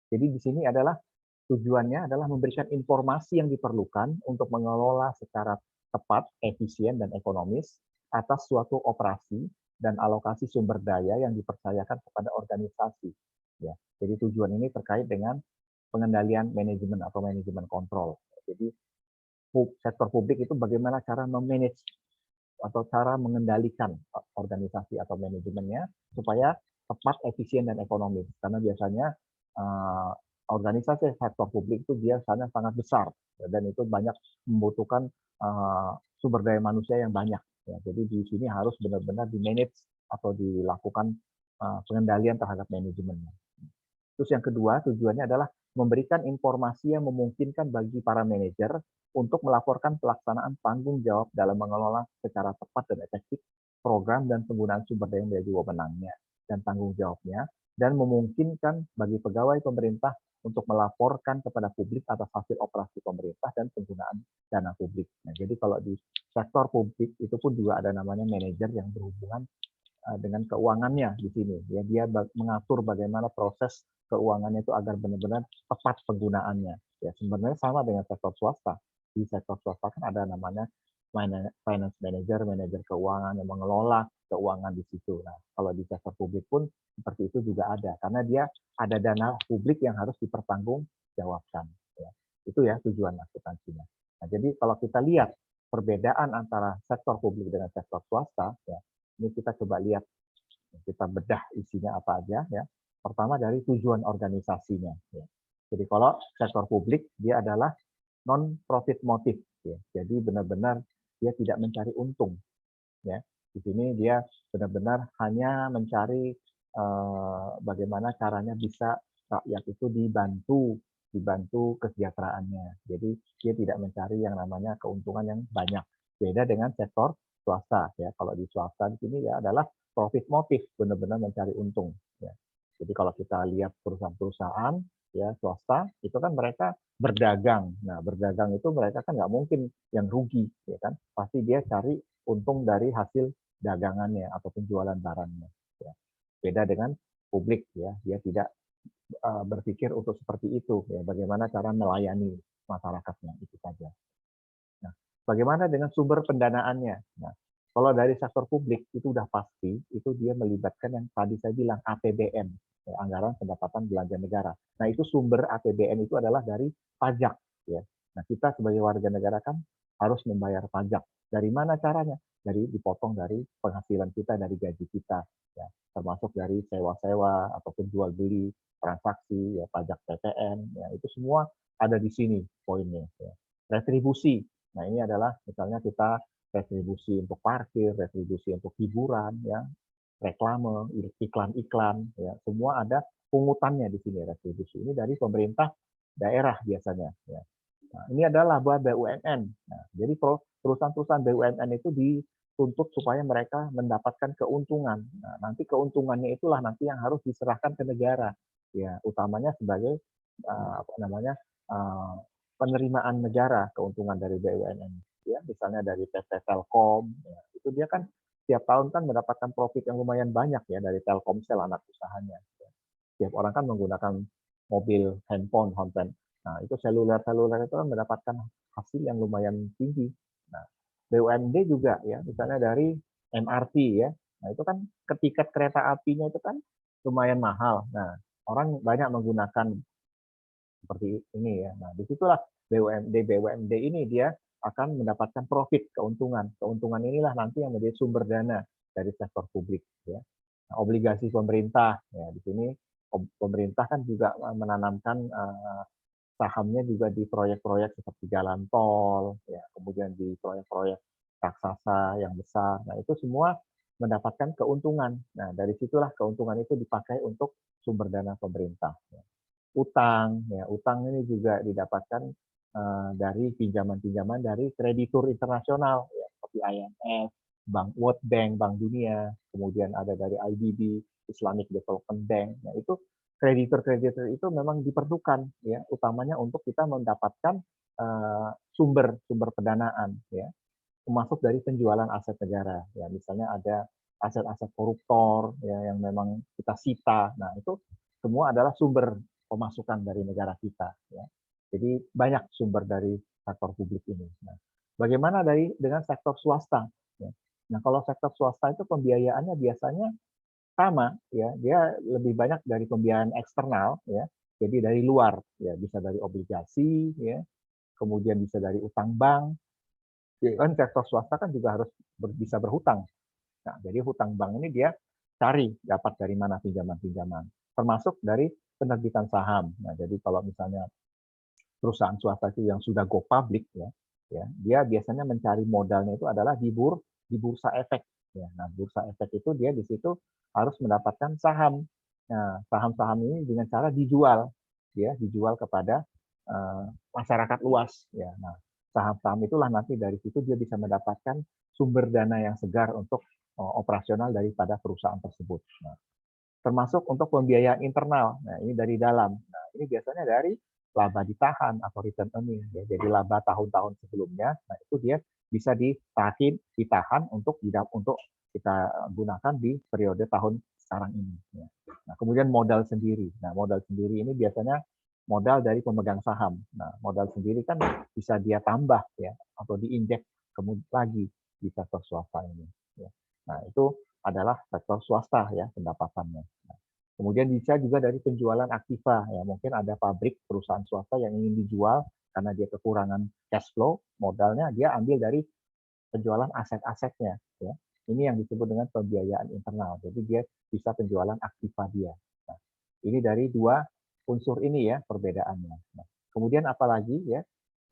Jadi di sini adalah tujuannya adalah memberikan informasi yang diperlukan untuk mengelola secara tepat, efisien dan ekonomis atas suatu operasi dan alokasi sumber daya yang dipercayakan kepada organisasi. Ya, jadi tujuan ini terkait dengan pengendalian manajemen atau manajemen kontrol. Jadi sektor publik itu bagaimana cara memanage atau cara mengendalikan organisasi atau manajemennya supaya tepat, efisien, dan ekonomis. Karena biasanya organisasi sektor publik itu biasanya sangat besar dan itu banyak membutuhkan sumber daya manusia yang banyak. Ya, jadi di sini harus benar-benar di-manage atau dilakukan pengendalian terhadap manajemennya. Terus yang kedua, tujuannya adalah memberikan informasi yang memungkinkan bagi para manajer untuk melaporkan pelaksanaan tanggung jawab dalam mengelola secara tepat dan efektif program dan penggunaan sumber daya yang menjadi wewenangnya dan tanggung jawabnya, dan memungkinkan bagi pegawai pemerintah untuk melaporkan kepada publik atas hasil operasi pemerintah dan penggunaan dana publik. Nah, jadi kalau di sektor publik itu pun juga ada namanya manajer yang berhubungan dengan keuangannya di sini. Ya, dia mengatur bagaimana proses keuangannya itu agar benar-benar tepat penggunaannya. Ya, sebenarnya sama dengan sektor swasta. Di sektor swasta kan ada namanya finance manager, manajer keuangan yang mengelola keuangan di situ. Nah, kalau di sektor publik pun seperti itu juga ada, karena dia ada dana publik yang harus dipertanggungjawabkan. Ya. Itu ya tujuan akuntansinya. Nah, jadi kalau kita lihat perbedaan antara sektor publik dengan sektor swasta, ya, ini kita coba lihat, kita bedah isinya apa aja. Ya. Pertama dari tujuan organisasinya. Ya. Jadi kalau sektor publik dia adalah non-profit motif. Ya. Jadi benar-benar dia tidak mencari untung. Ya. Di sini dia benar-benar hanya mencari bagaimana caranya bisa rakyat itu dibantu kesejahteraannya. Jadi dia tidak mencari yang namanya keuntungan yang banyak. Beda dengan sektor swasta. Ya. Kalau di swasta di sini ya adalah profit motif, benar-benar mencari untung. Ya. Jadi kalau kita lihat perusahaan-perusahaan ya swasta itu kan mereka berdagang. Nah, berdagang itu mereka kan nggak mungkin yang rugi, ya kan? Pasti dia cari untung dari hasil dagangannya atau penjualan barangnya. Ya. Beda dengan publik, ya, dia tidak berpikir untuk seperti itu. Ya, bagaimana cara melayani masyarakatnya itu saja. Nah, bagaimana dengan sumber pendanaannya? Nah, kalau dari sektor publik itu udah pasti itu dia melibatkan yang tadi saya bilang APBN. Ya, anggaran pendapatan belanja negara. Nah, itu sumber APBN itu adalah dari pajak. Ya. Nah, kita sebagai warga negara kan harus membayar pajak. Dari mana caranya? Dari dipotong dari penghasilan kita, dari gaji kita. Ya. Termasuk dari sewa-sewa, ataupun jual beli, transaksi, ya, pajak PPN. Ya, itu semua ada di sini poinnya. Ya. Retribusi. Nah, ini adalah misalnya kita retribusi untuk parkir, retribusi untuk hiburan, ya, reklame, iklan-iklan, ya, semua ada pungutannya di sini retribusi. Ini dari pemerintah daerah biasanya. Ya. Nah, ini adalah buat BUMN. Nah, jadi perusahaan-perusahaan BUMN itu dituntut supaya mereka mendapatkan keuntungan. Nah, nanti keuntungannya itulah nanti yang harus diserahkan ke negara. Ya, utamanya sebagai penerimaan negara keuntungan dari BUMN. Ya, misalnya dari PT Telkom, ya, itu dia kan tiap tahun kan mendapatkan profit yang lumayan banyak ya dari Telkomsel anak usahanya. Tiap orang kan menggunakan mobil, handphone. Nah, itu seluler itu kan mendapatkan hasil yang lumayan tinggi. Nah, BUMD juga ya, misalnya dari MRT ya. Nah, itu kan tiket kereta apinya itu kan lumayan mahal. Nah, orang banyak menggunakan seperti ini ya. Nah, disitulah BUMD ini dia akan mendapatkan profit, keuntungan. Keuntungan inilah nanti yang menjadi sumber dana dari sektor publik. Ya. Nah, obligasi pemerintah, ya, di sini pemerintah kan juga menanamkan sahamnya juga di proyek-proyek seperti jalan tol, ya, kemudian di proyek-proyek raksasa yang besar. Nah, itu semua mendapatkan keuntungan. Nah, dari situlah keuntungan itu dipakai untuk sumber dana pemerintah. Ya. utang. Ya, utang ini juga didapatkan dari pinjaman-pinjaman dari kreditur internasional, ya, seperti IMF, World Bank, Bank Dunia, kemudian ada dari IDB, Islamic Development Bank. Nah, itu kreditur-kreditur itu memang diperlukan, ya, utamanya untuk kita mendapatkan sumber pendanaan, ya, termasuk dari penjualan aset negara. Ya, misalnya ada aset-aset koruptor, ya, yang memang kita sita. Nah, itu semua adalah sumber pemasukan dari negara kita. Ya. Jadi banyak sumber dari sektor publik ini. Nah, bagaimana dengan sektor swasta? Ya. Nah, kalau sektor swasta itu pembiayaannya biasanya sama, ya, dia lebih banyak dari pembiayaan eksternal, ya. Jadi dari luar, ya, bisa dari obligasi, ya, kemudian bisa dari utang bank. Ya, kan sektor swasta kan juga harus bisa berhutang. Nah, jadi hutang bank ini dia cari dapat dari mana pinjaman-pinjaman, termasuk dari penerbitan saham. Nah, jadi kalau misalnya perusahaan swasta itu yang sudah go public, ya, dia biasanya mencari modalnya itu adalah di bursa efek. Ya. Nah, bursa efek itu dia di situ harus mendapatkan saham. Nah, saham-saham ini dengan cara dijual, ya, dijual kepada masyarakat luas. Ya. Nah, saham-saham itulah nanti dari situ dia bisa mendapatkan sumber dana yang segar untuk operasional daripada perusahaan tersebut. Nah, termasuk untuk pembiayaan internal. Nah, ini dari dalam. Nah, ini biasanya dari laba ditahan atau return earning. Ya. Jadi laba tahun-tahun sebelumnya, nah itu dia bisa ditahan untuk kita gunakan di periode tahun sekarang ini. Ya. Nah, kemudian modal sendiri. Nah, modal sendiri ini biasanya modal dari pemegang saham. Nah, modal sendiri kan bisa dia tambah, ya, atau diinjek kemudian lagi di sektor swasta ini. Ya. Nah, itu adalah sektor swasta, ya, pendapatannya. Nah, kemudian bisa juga dari penjualan aktiva, ya, mungkin ada pabrik perusahaan swasta yang ingin dijual karena dia kekurangan cash flow, modalnya dia ambil dari penjualan aset-asetnya, ya. Ini yang disebut dengan pembiayaan internal. Jadi dia bisa penjualan aktiva dia. Nah, ini dari dua unsur ini, ya, perbedaannya. Nah, kemudian apalagi, ya,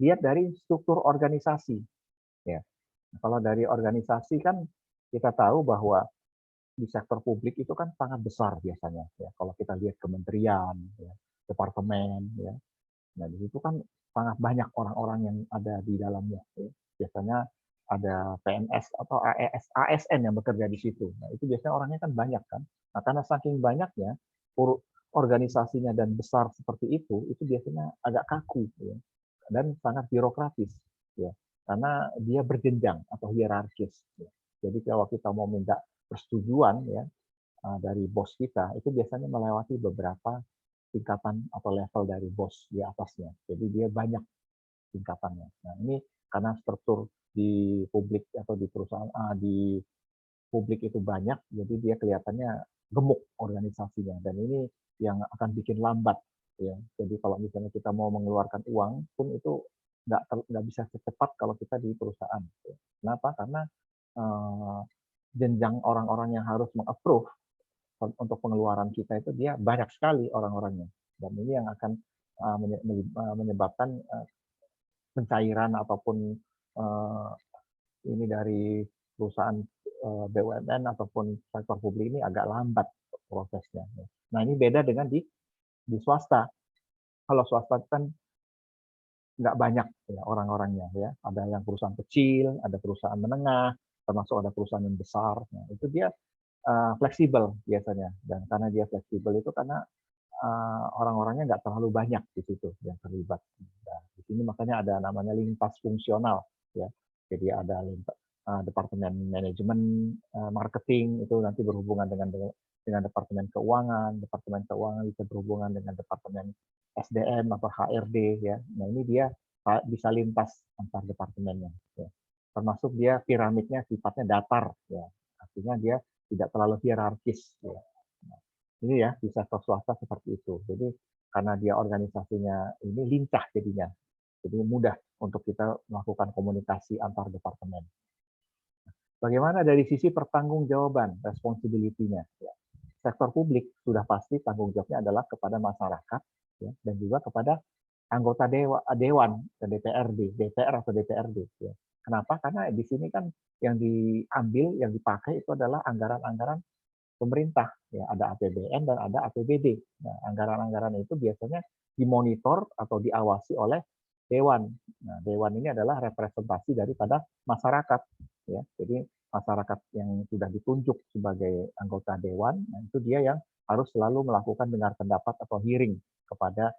lihat dari struktur organisasi, ya. Nah, kalau dari organisasi kan kita tahu bahwa di sektor publik itu kan sangat besar biasanya, ya. Kalau kita lihat kementerian, ya, departemen, ya. Nah, di situ kan sangat banyak orang-orang yang ada di dalamnya, ya. Biasanya ada PNS atau ASN yang bekerja di situ. Nah, itu biasanya orangnya kan banyak kan. Nah, karena saking banyaknya organisasinya dan besar seperti itu biasanya agak kaku, ya, dan sangat birokratis, ya. Karena dia berjenjang atau hierarkis, ya. Jadi kalau kita mau minta persetujuan, ya, dari bos kita itu biasanya melewati beberapa tingkatan atau level dari bos di atasnya. Jadi dia banyak tingkatannya. Nah, ini karena struktur di publik atau di perusahaan di publik itu banyak, jadi dia kelihatannya gemuk organisasinya, dan ini yang akan bikin lambat, ya. Jadi kalau misalnya kita mau mengeluarkan uang pun itu nggak bisa secepat kalau kita di perusahaan. Ya. Kenapa? Karena jenjang orang-orang yang harus meng-approve untuk pengeluaran kita itu dia banyak sekali orang-orangnya, dan ini yang akan menyebabkan pencairan ataupun ini dari perusahaan BUMN ataupun sektor publik ini agak lambat prosesnya. Nah, ini beda dengan di swasta. Kalau swasta kan nggak banyak, ya, orang-orangnya, ya. Ada yang perusahaan kecil, ada perusahaan menengah, termasuk ada perusahaan yang besar. Nah, itu dia fleksibel biasanya, dan karena dia fleksibel itu karena orang-orangnya nggak terlalu banyak di situ yang terlibat. Nah, di sini makanya ada namanya lintas fungsional, ya. Jadi ada departemen manajemen marketing itu nanti berhubungan dengan departemen keuangan bisa berhubungan dengan departemen SDM atau HRD, ya. Nah, ini dia bisa lintas antar departemennya, ya. Termasuk dia piramidnya sifatnya datar, ya. Artinya dia tidak terlalu hierarkis, ya. Nah, ini, ya, di sektor swasta seperti itu. Jadi karena dia organisasinya ini lincah jadinya, jadi mudah untuk kita melakukan komunikasi antar departemen. Bagaimana dari sisi pertanggungjawaban, responsibility-nya? Ya. Sektor publik sudah pasti tanggung jawabnya adalah kepada masyarakat, ya, dan juga kepada anggota dewan, DPR atau DPRD. Ya. Kenapa? Karena di sini kan yang diambil, yang dipakai itu adalah anggaran-anggaran pemerintah. Ya, ada APBN dan ada APBD. Nah, anggaran-anggaran itu biasanya dimonitor atau diawasi oleh dewan. Nah, dewan ini adalah representasi daripada masyarakat. Ya, jadi masyarakat yang sudah ditunjuk sebagai anggota dewan, nah itu dia yang harus selalu melakukan dengar pendapat atau hearing kepada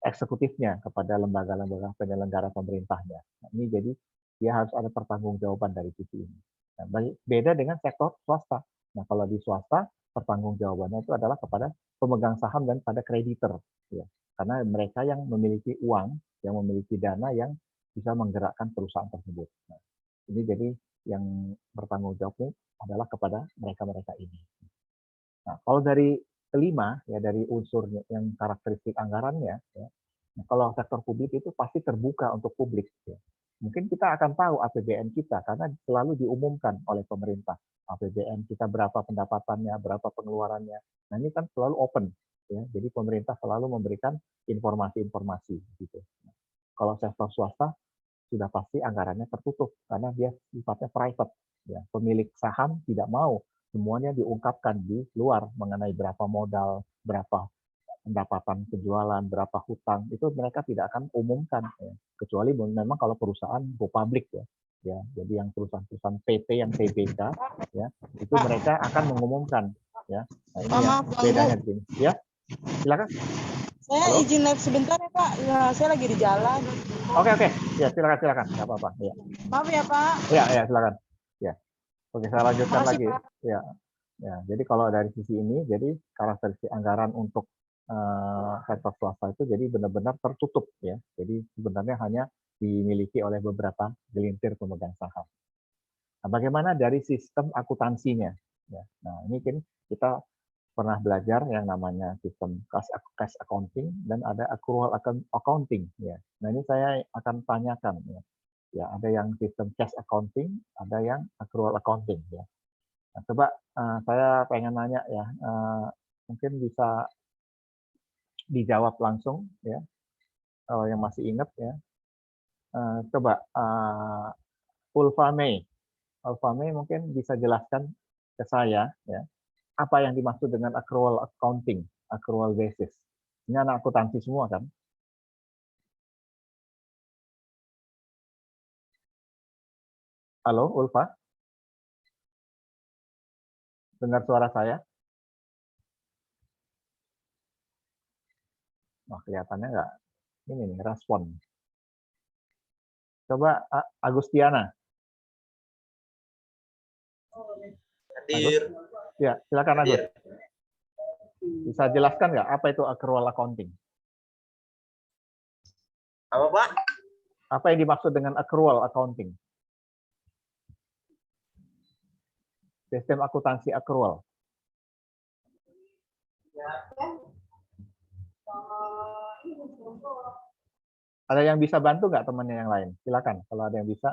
eksekutifnya, kepada lembaga-lembaga penyelenggara pemerintahnya. Nah, ini jadi dia harus ada pertanggungjawaban dari sisi ini. Nah, beda dengan sektor swasta. Nah, kalau di swasta pertanggungjawabannya itu adalah kepada pemegang saham dan pada kreditor, ya. Karena mereka yang memiliki uang, yang memiliki dana yang bisa menggerakkan perusahaan tersebut. Nah, ini jadi yang bertanggung jawab ini adalah kepada mereka-mereka ini. Nah, kalau dari kelima, ya dari unsur yang karakteristik anggarannya, ya, nah, kalau sektor publik itu pasti terbuka untuk publik. Ya. Mungkin kita akan tahu APBN kita karena selalu diumumkan oleh pemerintah. APBN kita berapa pendapatannya, berapa pengeluarannya. Nah, ini kan selalu open. Ya. Jadi pemerintah selalu memberikan informasi-informasi. Gitu. Nah, kalau sektor swasta, sudah pasti anggarannya tertutup karena dia sifatnya private. Ya. Pemilik saham tidak mau semuanya diungkapkan di luar mengenai berapa modal, berapa pendapatan penjualan, berapa hutang, itu mereka tidak akan umumkan. Ya. Kecuali memang kalau perusahaan go public ya. Ya, jadi yang perusahaan-perusahaan PT yang TBK ya, itu mereka akan mengumumkan ya. Nah, ini yang bedanya di sini. Ya. Silakan. Saya Halo? izin live sebentar ya Pak. Ya, saya lagi di jalan. Oke. Ya, silakan. Nggak apa-apa. Ya. Maaf ya Pak. Ya, silakan. Ya. Oke, saya lanjutkan Makasih, lagi. Pak. Ya. Jadi kalau dari sisi ini, jadi karakteristik anggaran untuk sektor swasta itu jadi benar-benar tertutup ya. Jadi sebenarnya hanya dimiliki oleh beberapa gelintir pemegang saham. Nah, bagaimana dari sistem akuntansinya? Ya. Nah, ini kan kita pernah belajar yang namanya sistem cash accounting dan ada accrual accounting. Ya. Nah, ini saya akan tanyakan. Ya. Ya, ada yang sistem cash accounting, ada yang accrual accounting. Ya. Nah, coba saya pengen nanya ya, mungkin bisa dijawab langsung ya, kalau yang masih ingat ya. Coba Ulfa May mungkin bisa jelaskan ke saya ya, apa yang dimaksud dengan accrual accounting, accrual basis. Ini anak akuntansi semua kan? Halo Ulfa? Dengar suara saya? Wah, kelihatannya nggak ini nih respon. Coba Agustiana. Hadir. Ya, silakan Agus. Bisa jelaskan nggak apa itu accrual accounting? Apa Pak? Apa yang dimaksud dengan accrual accounting? Sistem akuntansi accrual. Ada yang bisa bantu nggak temannya yang lain? Silakan kalau ada yang bisa.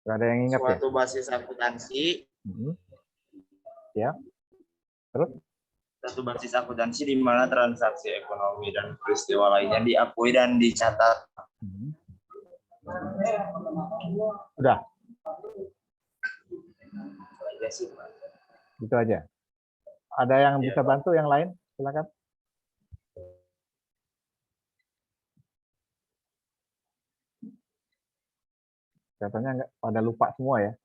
Gak ada yang ingat ya? Suatu basis akuntansi. Ya. Terus? Satu basis akuntansi di mana transaksi ekonomi dan peristiwa lainnya diakui dan dicatat. Sudah. Gitu aja. Ada yang bisa bantu yang lain? Silakan. Katanya nggak pada lupa semua ya.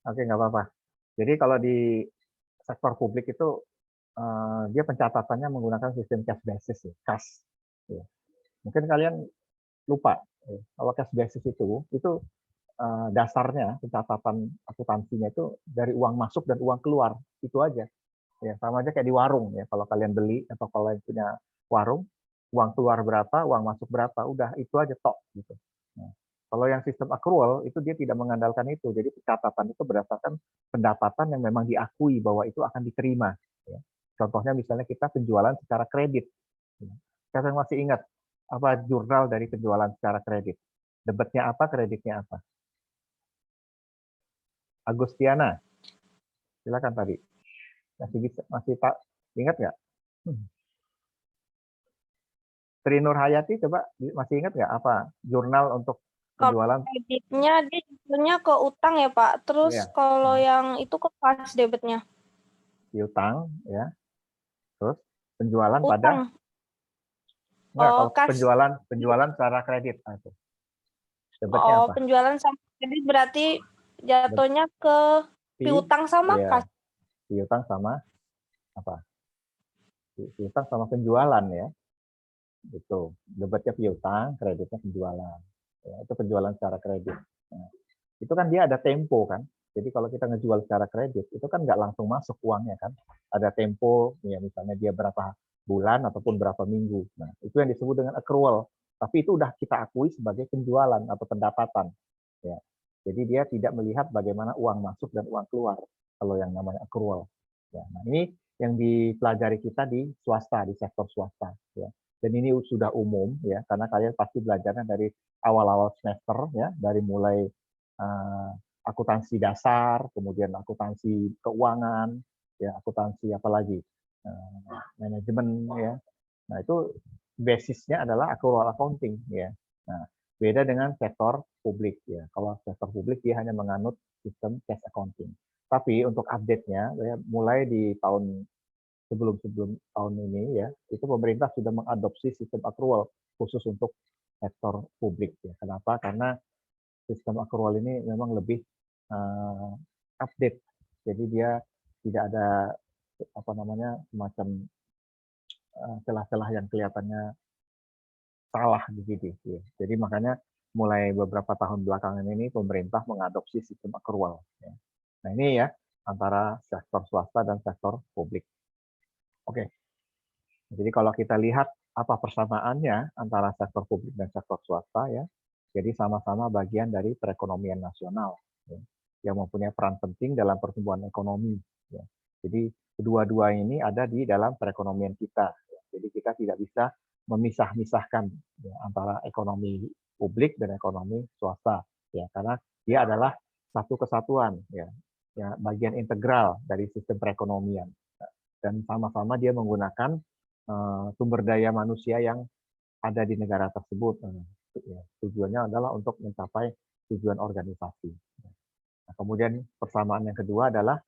Oke, nggak apa-apa. Jadi kalau di sektor publik itu dia pencatatannya menggunakan sistem cash basis, ya, cash. Ya. Mungkin kalian lupa. Ya. Kalau cash basis itu dasarnya pencatatan akuntansinya itu dari uang masuk dan uang keluar, itu aja. Ya, sama aja kayak di warung ya. Kalau kalian beli atau kalau kalian punya warung, uang keluar berapa, uang masuk berapa, udah itu aja tok gitu. Nah, kalau yang sistem accrual itu dia tidak mengandalkan itu. Jadi pencatatan itu berdasarkan pendapatan yang memang diakui bahwa itu akan diterima. Ya. Contohnya misalnya kita penjualan secara kredit. Ya. Siapa yang masih ingat apa jurnal dari penjualan secara kredit? Debitnya apa, kreditnya apa? Agustiana, silakan tadi. Masih tak ingat nggak? Tri Nur Hayati, coba masih ingat nggak apa jurnal untuk Kalau penjualan? kreditnya dia jatuhnya ke utang ya Pak. Terus Iya. kalau yang itu ke cash debitnya. Piutang, ya. Terus penjualan pada Utang. enggak, Oh, kalau cash. penjualan secara kredit. Nah, itu. Debitnya Oh, apa? penjualan sama kredit berarti jatuhnya ke piutang sama Iya. cash. Piutang sama apa? Piutang sama penjualan ya. Itu. Debitnya piutang, kreditnya penjualan. Ya, itu penjualan secara kredit. Nah, itu kan dia ada tempo kan. Jadi kalau kita ngejual secara kredit, itu kan nggak langsung masuk uangnya kan. Ada tempo, ya misalnya dia berapa bulan ataupun berapa minggu. Nah, itu yang disebut dengan accrual. Tapi itu udah kita akui sebagai penjualan atau pendapatan. Ya. Jadi dia tidak melihat bagaimana uang masuk dan uang keluar kalau yang namanya accrual. Ya. Nah, ini yang dipelajari kita di swasta, di sektor swasta. Ya. Dan ini sudah umum ya, karena kalian pasti belajarnya dari awal-awal semester ya, dari mulai akuntansi dasar, kemudian akuntansi keuangan, ya akuntansi apalagi manajemen ya. Nah itu basisnya adalah accrual accounting ya. Nah beda dengan sektor publik ya. Kalau sektor publik dia hanya menganut sistem cash accounting. Tapi untuk update-nya ya, mulai di tahun sebelum tahun ini ya, itu pemerintah sudah mengadopsi sistem accrual khusus untuk sektor publik ya. Kenapa? Karena sistem accrual ini memang lebih update. Jadi dia tidak ada apa namanya semacam celah-celah yang kelihatannya salah begitu. Ya. Jadi makanya mulai beberapa tahun belakangan ini pemerintah mengadopsi sistem accrual. Ya. Nah ini ya antara sektor swasta dan sektor publik. Oke. Jadi kalau kita lihat apa persamaannya antara sektor publik dan sektor swasta ya, jadi sama-sama bagian dari perekonomian nasional ya, yang mempunyai peran penting dalam pertumbuhan ekonomi. Ya. Jadi kedua-dua ini ada di dalam perekonomian kita. Ya. Jadi kita tidak bisa memisah-misahkan ya, antara ekonomi publik dan ekonomi swasta, ya, karena dia adalah satu kesatuan, ya, bagian integral dari sistem perekonomian. Dan sama-sama dia menggunakan sumber daya manusia yang ada di negara tersebut. Tujuannya adalah untuk mencapai tujuan organisasi. Nah, kemudian persamaan yang kedua adalah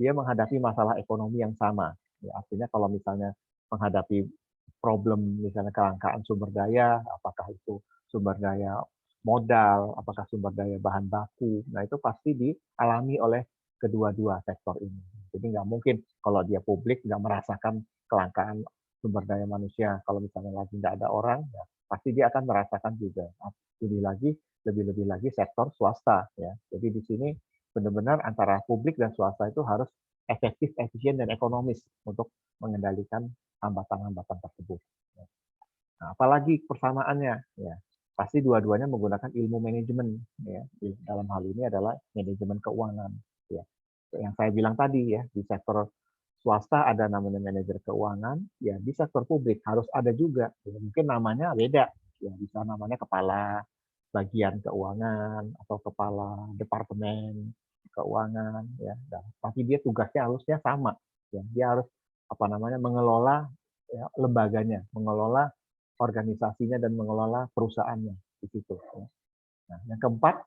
dia menghadapi masalah ekonomi yang sama. Ya, artinya kalau misalnya menghadapi problem misalnya kelangkaan sumber daya, apakah itu sumber daya modal, apakah sumber daya bahan baku, nah itu pasti dialami oleh kedua-dua sektor ini. Jadi nggak mungkin kalau dia publik nggak merasakan kelangkaan sumber daya manusia. Kalau misalnya lagi nggak ada orang, ya, pasti dia akan merasakan juga. Lebih-lebih lagi sektor swasta. Ya. Jadi di sini benar-benar antara publik dan swasta itu harus efektif, efisien, dan ekonomis untuk mengendalikan hambatan-hambatan tersebut. Nah, apalagi persamaannya, ya pasti dua-duanya menggunakan ilmu manajemen. Ya. Dalam hal ini adalah manajemen keuangan. Ya. Yang saya bilang tadi ya, di sektor swasta ada namanya manajer keuangan, ya di sektor publik harus ada juga. Ya, mungkin namanya beda, ya bisa namanya kepala bagian keuangan atau kepala departemen keuangan, ya. Tapi dia tugasnya harusnya sama, ya. Dia harus apa namanya mengelola ya, lembaganya, mengelola organisasinya dan mengelola perusahaannya di situ. Ya. Nah, yang keempat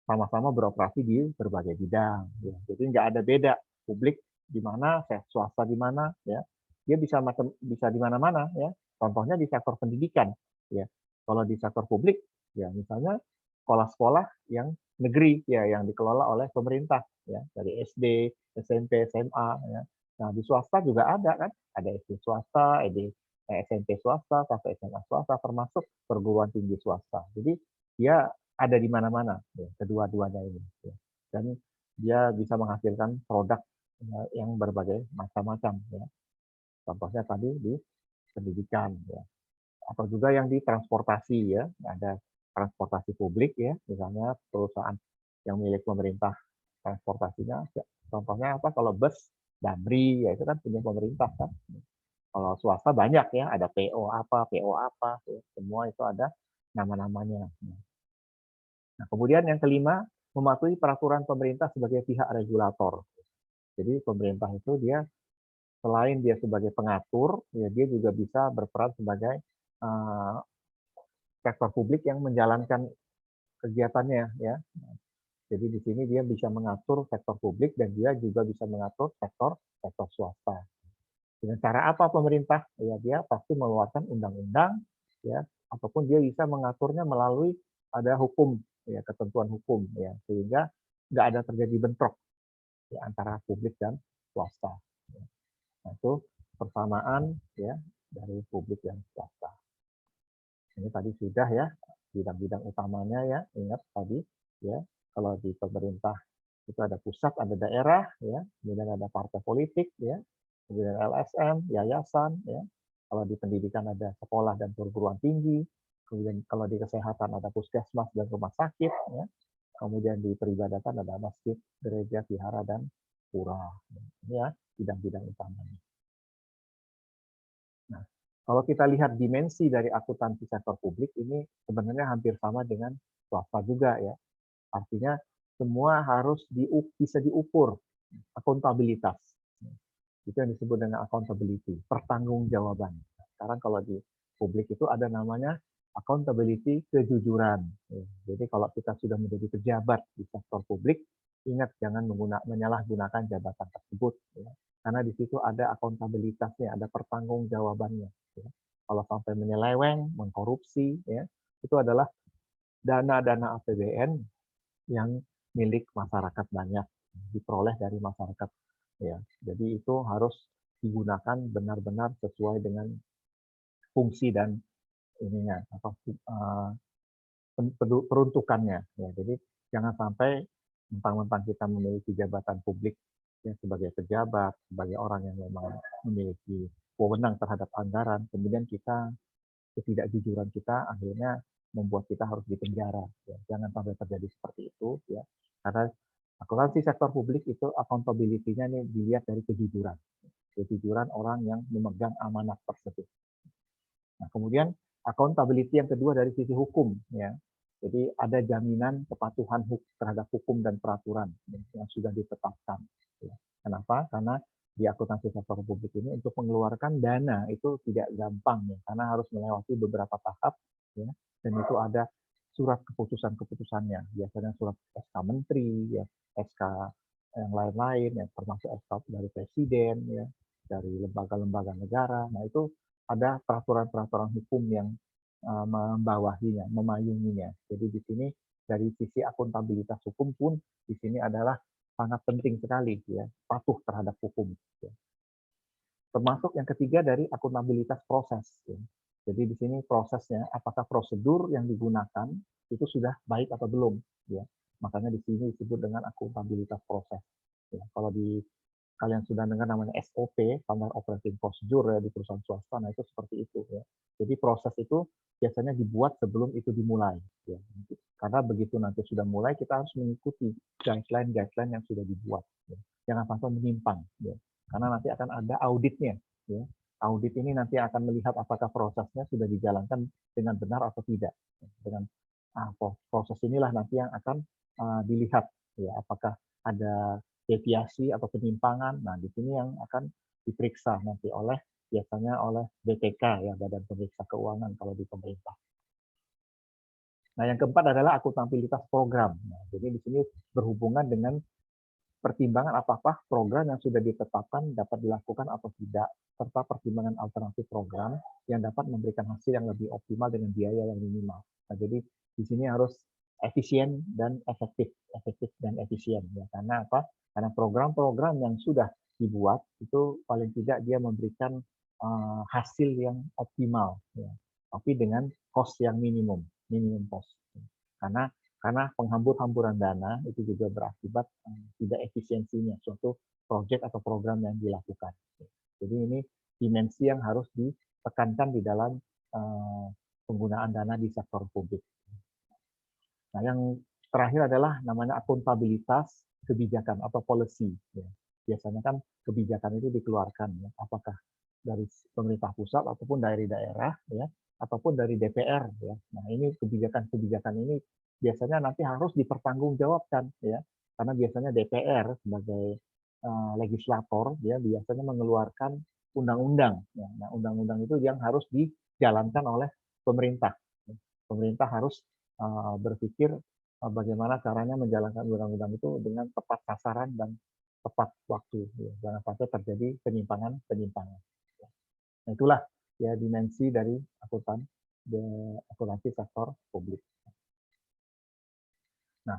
sama-sama beroperasi di berbagai bidang. Ya. Jadi nggak ada beda publik di mana, swasta di mana, ya dia bisa di mana-mana, ya. Contohnya di sektor pendidikan, ya. Kalau di sektor publik, ya misalnya sekolah-sekolah yang negeri, ya yang dikelola oleh pemerintah, ya dari SD, SMP, SMA, ya. Nah di swasta juga ada kan, ada SD swasta, SMP swasta, sampai SMA swasta, termasuk perguruan tinggi swasta. Jadi dia ada di mana-mana, ya, kedua-duanya ini. Ya. Dan dia bisa menghasilkan produk yang berbagai macam-macam. Ya. Contohnya tadi di pendidikan, ya. Atau juga yang di transportasi, ya. Ada transportasi publik, ya. Misalnya perusahaan yang milik pemerintah transportasinya. Ya. Contohnya apa? Kalau bus, Damri, ya itu kan punya pemerintah kan. Kalau swasta banyak ya, ada PO apa, ya. Semua itu ada nama-namanya. Nah, kemudian yang kelima, mematuhi peraturan pemerintah sebagai pihak regulator. Jadi pemerintah itu dia selain dia sebagai pengatur, ya dia juga bisa berperan sebagai sektor publik yang menjalankan kegiatannya, ya. Jadi di sini dia bisa mengatur sektor publik dan dia juga bisa mengatur sektor swasta. Dengan cara apa pemerintah? Ya dia pasti mengeluarkan undang-undang, ya, ataupun dia bisa mengaturnya melalui ada hukum, ya, ketentuan hukum, ya, sehingga nggak ada terjadi bentrok, ya, antara publik dan swasta. Nah, itu persamaan, ya, dari publik dan swasta. Ini tadi sudah, ya, bidang-bidang utamanya, ya, ingat tadi, ya, kalau di pemerintah itu ada pusat, ada daerah, ya, kemudian ada partai politik, ya, kemudian LSM, yayasan, ya. Kalau di pendidikan ada sekolah dan perguruan tinggi, kemudian kalau di kesehatan ada puskesmas dan rumah sakit, ya. Kemudian di peribadatan ada masjid, gereja, vihara, dan pura. Ini, ya, bidang-bidang utamanya. Nah, kalau kita lihat dimensi dari akuntansi sektor publik ini sebenarnya hampir sama dengan swasta juga, ya. Artinya semua harus bisa diukur akuntabilitas. Itu yang disebut dengan accountability, pertanggungjawaban. Sekarang kalau di publik itu ada namanya accountability, kejujuran. Jadi kalau kita sudah menjadi pejabat di sektor publik, ingat jangan menyalahgunakan jabatan tersebut, ya. Karena di situ ada akuntabilitasnya, ada pertanggungjawabannya. Ya. Kalau sampai menyeleweng, mengkorupsi, ya, itu adalah dana-dana APBN yang milik masyarakat banyak, diperoleh dari masyarakat, ya. Jadi itu harus digunakan benar-benar sesuai dengan fungsi dan ininya, peruntukannya, ya. Jadi jangan sampai mentang-mentang kita memiliki jabatan publik, ya, sebagai pejabat, sebagai orang yang memang memiliki wewenang terhadap anggaran, kemudian ketidakjujuran kita akhirnya membuat kita harus dipenjara. Ya. Jangan sampai terjadi seperti itu, ya. Karena akuntansi sektor publik itu accountability-nya nih dilihat dari kejujuran. Kejujuran orang yang memegang amanat tersebut. Nah, kemudian accountability yang kedua dari sisi hukum, ya. Jadi ada jaminan kepatuhan terhadap hukum dan peraturan yang sudah ditetapkan. Ya. Kenapa? Karena di akuntansi sektor publik ini untuk mengeluarkan dana itu tidak gampang, ya, karena harus melewati beberapa tahap, ya, dan itu ada surat keputusan-keputusannya, biasanya surat SK Menteri, ya, SK yang lain-lain, ya, termasuk SK dari Presiden, ya, dari lembaga-lembaga negara. Nah itu ada peraturan-peraturan hukum yang membawahinya, memayunginya. Jadi di sini dari sisi akuntabilitas hukum pun di sini adalah sangat penting sekali, ya, patuh terhadap hukum. Ya. Termasuk yang ketiga dari akuntabilitas proses. Ya. Jadi di sini prosesnya, apakah prosedur yang digunakan itu sudah baik atau belum. Ya. Makanya di sini disebut dengan akuntabilitas proses. Ya. Kalau kalian sudah dengar namanya SOP, Standard Operating Procedure, ya, di perusahaan swasta, nah itu seperti itu. Ya. Jadi proses itu biasanya dibuat sebelum itu dimulai. Ya. Karena begitu nanti sudah mulai, kita harus mengikuti guideline-guideline yang sudah dibuat. Ya. Jangan sampai menyimpang. Ya. Karena nanti akan ada auditnya. Ya. Audit ini nanti akan melihat apakah prosesnya sudah dijalankan dengan benar atau tidak. Dengan proses inilah nanti yang akan dilihat. Ya. Apakah ada deviasi atau penyimpangan. Nah, di sini yang akan diperiksa nanti biasanya oleh BPK, ya, Badan Pemeriksa Keuangan kalau di pemerintah. Nah, yang keempat adalah akuntabilitas program. Nah, jadi di sini berhubungan dengan pertimbangan apakah program yang sudah ditetapkan dapat dilakukan atau tidak, serta pertimbangan alternatif program yang dapat memberikan hasil yang lebih optimal dengan biaya yang minimal. Nah, jadi di sini harus efisien dan efektif dan efisien. Ya. Karena apa? Karena program-program yang sudah dibuat itu paling tidak dia memberikan hasil yang optimal, ya. Tapi dengan cost yang minimum cost. Karena penghambur-hamburan dana itu juga berakibat tidak efisiensinya suatu proyek atau program yang dilakukan. Jadi ini dimensi yang harus ditekankan di dalam penggunaan dana di sektor publik. Nah, yang terakhir adalah namanya akuntabilitas kebijakan atau policy. Ya. Biasanya kan kebijakan itu dikeluarkan, ya. Apakah dari pemerintah pusat ataupun dari daerah, ya, ataupun dari DPR. Ya. Nah, ini kebijakan-kebijakan ini biasanya nanti harus dipertanggungjawabkan, ya, karena biasanya DPR sebagai legislator dia biasanya mengeluarkan undang-undang. Ya. Nah, undang-undang itu yang harus dijalankan oleh pemerintah. Pemerintah harus berpikir bagaimana caranya menjalankan undang-undang itu dengan tepat sasaran dan tepat waktu. Ya. Jangan sampai terjadi penyimpangan-penyimpangan. Nah, itulah ya dimensi dari akuntansi sektor publik. Nah,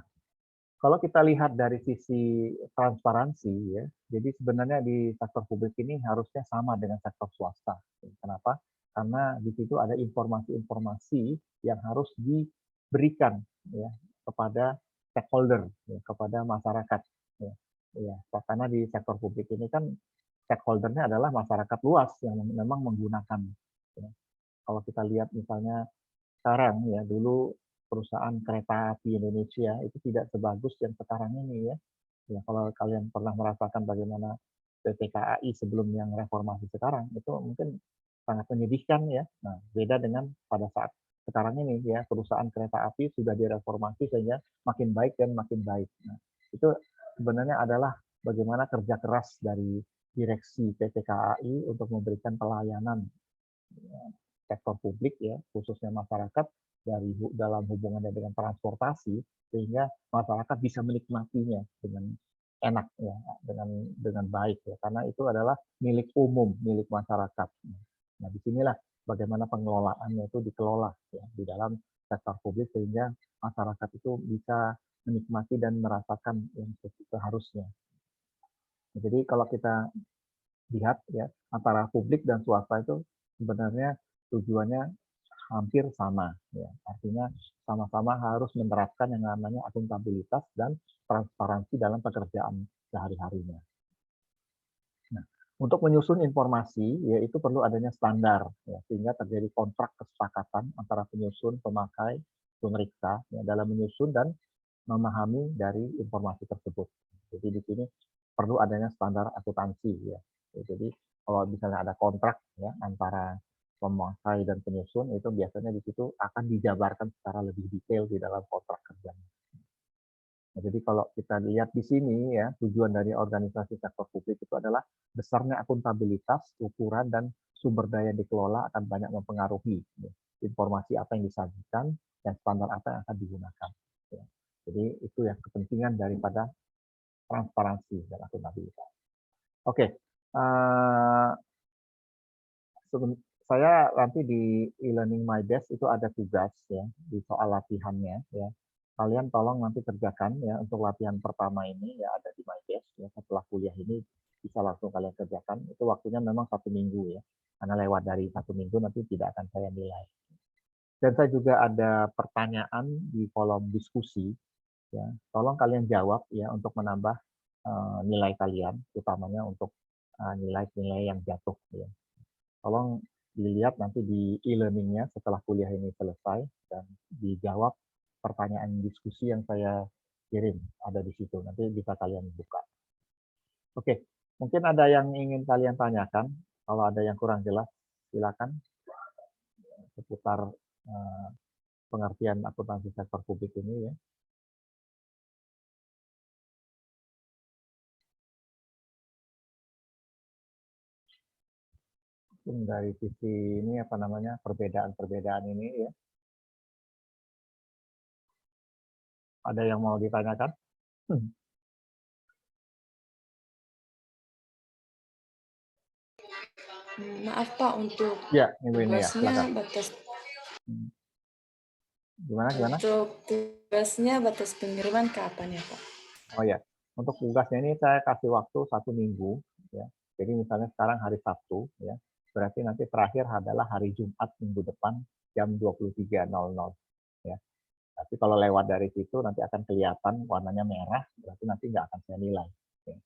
kalau kita lihat dari sisi transparansi, ya, jadi sebenarnya di sektor publik ini harusnya sama dengan sektor swasta. Kenapa? Karena di situ ada informasi-informasi yang harus diberikan ya, kepada stakeholder, ya, kepada masyarakat. Ya. Ya, karena di sektor publik ini kan stakeholdernya adalah masyarakat luas yang memang menggunakan. Ya. Kalau kita lihat misalnya sekarang ya, dulu perusahaan kereta api Indonesia itu tidak sebagus yang sekarang ini ya. Ya kalau kalian pernah merasakan bagaimana PT KAI sebelum yang reformasi sekarang itu mungkin sangat menyedihkan ya. Nah, beda dengan pada saat sekarang ini ya, perusahaan kereta api sudah direformasi sehingga makin baik dan makin baik. Nah, itu sebenarnya adalah bagaimana kerja keras dari direksi PT KAI untuk memberikan pelayanan ya, sektor publik ya, khususnya masyarakat dalam hubungannya dengan transportasi sehingga masyarakat bisa menikmatinya dengan enak ya, dengan baik ya, karena itu adalah milik umum, milik masyarakat. Nah, disinilah bagaimana pengelolaannya itu dikelola ya, di dalam sektor publik sehingga masyarakat itu bisa menikmati dan merasakan yang seharusnya. Jadi kalau kita lihat ya antara publik dan swasta itu sebenarnya tujuannya hampir sama ya. Artinya sama-sama harus menerapkan yang namanya akuntabilitas dan transparansi dalam pekerjaan sehari-harinya. Nah, untuk menyusun informasi yaitu perlu adanya standar ya, sehingga terjadi kontrak kesepakatan antara penyusun, pemakai, pemeriksa ya, dalam menyusun dan memahami dari informasi tersebut. Jadi di sini perlu adanya standar akuntansi ya. Jadi kalau misalnya ada kontrak ya antara pemakai dan penyusun itu biasanya di situ akan dijabarkan secara lebih detail di dalam kontrak kerjanya. Nah, jadi kalau kita lihat di sini ya tujuan dari organisasi sektor publik itu adalah besarnya akuntabilitas, ukuran dan sumber daya dikelola akan banyak mempengaruhi ya, informasi apa yang disajikan dan standar apa yang akan digunakan. Ya. Jadi itu ya kepentingan daripada transparansi dan akuntabilitas. Oke, saya nanti di e-learning My Desk itu ada tugas ya di soal latihannya ya. Kalian tolong nanti kerjakan ya untuk latihan pertama ini ya ada di My Desk ya, setelah kuliah ini bisa langsung kalian kerjakan. Itu waktunya memang 1 minggu ya. Karena lewat dari 1 minggu nanti tidak akan saya nilai. Dan saya juga ada pertanyaan di kolom diskusi ya. Tolong kalian jawab ya untuk menambah nilai kalian, utamanya untuk nilai-nilai yang jatuh ya. Tolong dilihat nanti di e-learning-nya setelah kuliah ini selesai dan dijawab pertanyaan diskusi yang saya kirim ada di situ. Nanti bisa kalian buka. Oke, mungkin ada yang ingin kalian tanyakan. Kalau ada yang kurang jelas, silakan seputar pengertian akuntansi sektor publik ini ya. Dari sisi ini apa namanya perbedaan-perbedaan ini ya. Ada yang mau ditanyakan? Maaf Pak, untuk ya, ini ya, tugasnya silakan. batas Gimana? Untuk tugasnya batas pengiriman kapan ya Pak? Oh ya, untuk tugasnya ini saya kasih waktu 1 minggu ya. Jadi misalnya sekarang hari Sabtu ya, berarti nanti terakhir adalah hari Jumat minggu depan jam 23.00 ya. Tapi kalau lewat dari situ nanti akan kelihatan warnanya merah, berarti nanti nggak akan saya nilai. Ya.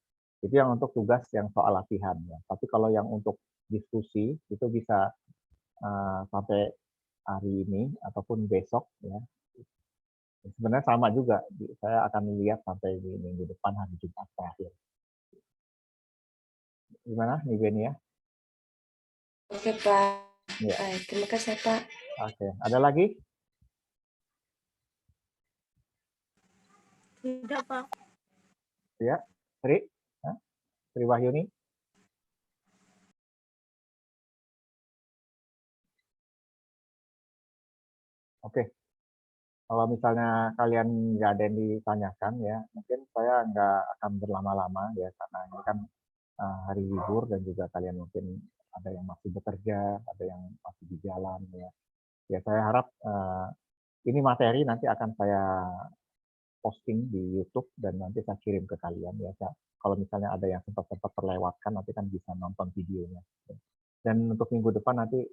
Itu yang untuk tugas yang soal latihan ya. Tapi kalau yang untuk diskusi itu bisa sampai hari ini ataupun besok ya. Sebenarnya sama juga, saya akan lihat sampai di minggu depan hari Jumat terakhir. Gimana nih Beni ya? Oke Pak. Ya. Baik, terima kasih Pak. Oke, ada lagi? Tidak Pak. Ya, Tri? Hah? Sri Wahyuni? Oke. Kalau misalnya kalian nggak ada yang ditanyakan ya, mungkin saya nggak akan berlama-lama ya, karena ini kan hari libur dan juga kalian mungkin ada yang masih bekerja, ada yang masih di jalan ya. Ya saya harap ini materi nanti akan saya posting di YouTube dan nanti saya kirim ke kalian ya. Kalau misalnya ada yang sempat terlewatkan, nanti kan bisa nonton videonya. Dan untuk minggu depan nanti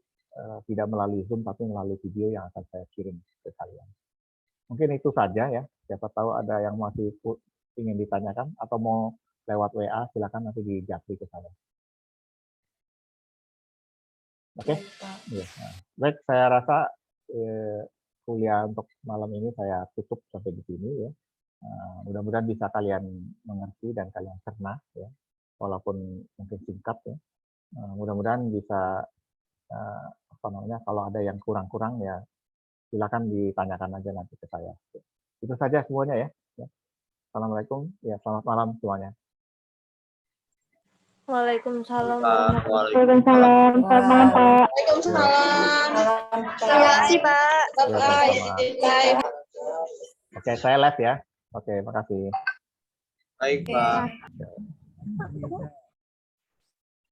tidak melalui Zoom, tapi melalui video yang akan saya kirim ke kalian. Mungkin itu saja ya. Siapa tahu ada yang masih ingin ditanyakan atau mau lewat WA, silakan nanti di japri ke saya. Oke? Ya. Nah, baik, saya rasa kuliah untuk malam ini saya tutup sampai di sini ya. Mudah-mudahan bisa kalian mengerti dan kalian cerna ya, walaupun mungkin singkat ya. Mudah-mudahan bisa kalau ada yang kurang-kurang ya silakan ditanyakan aja nanti ke saya. Itu saja semuanya ya. Assalamualaikum ya, selamat malam semuanya. Waalaikumsalam. Waalaikumsalam. Selamat malam, Pak. Waalaikumsalam. Terima kasih, Pak. Bye-bye. Oke, saya live ya. Oke, makasih. Baik, Pak.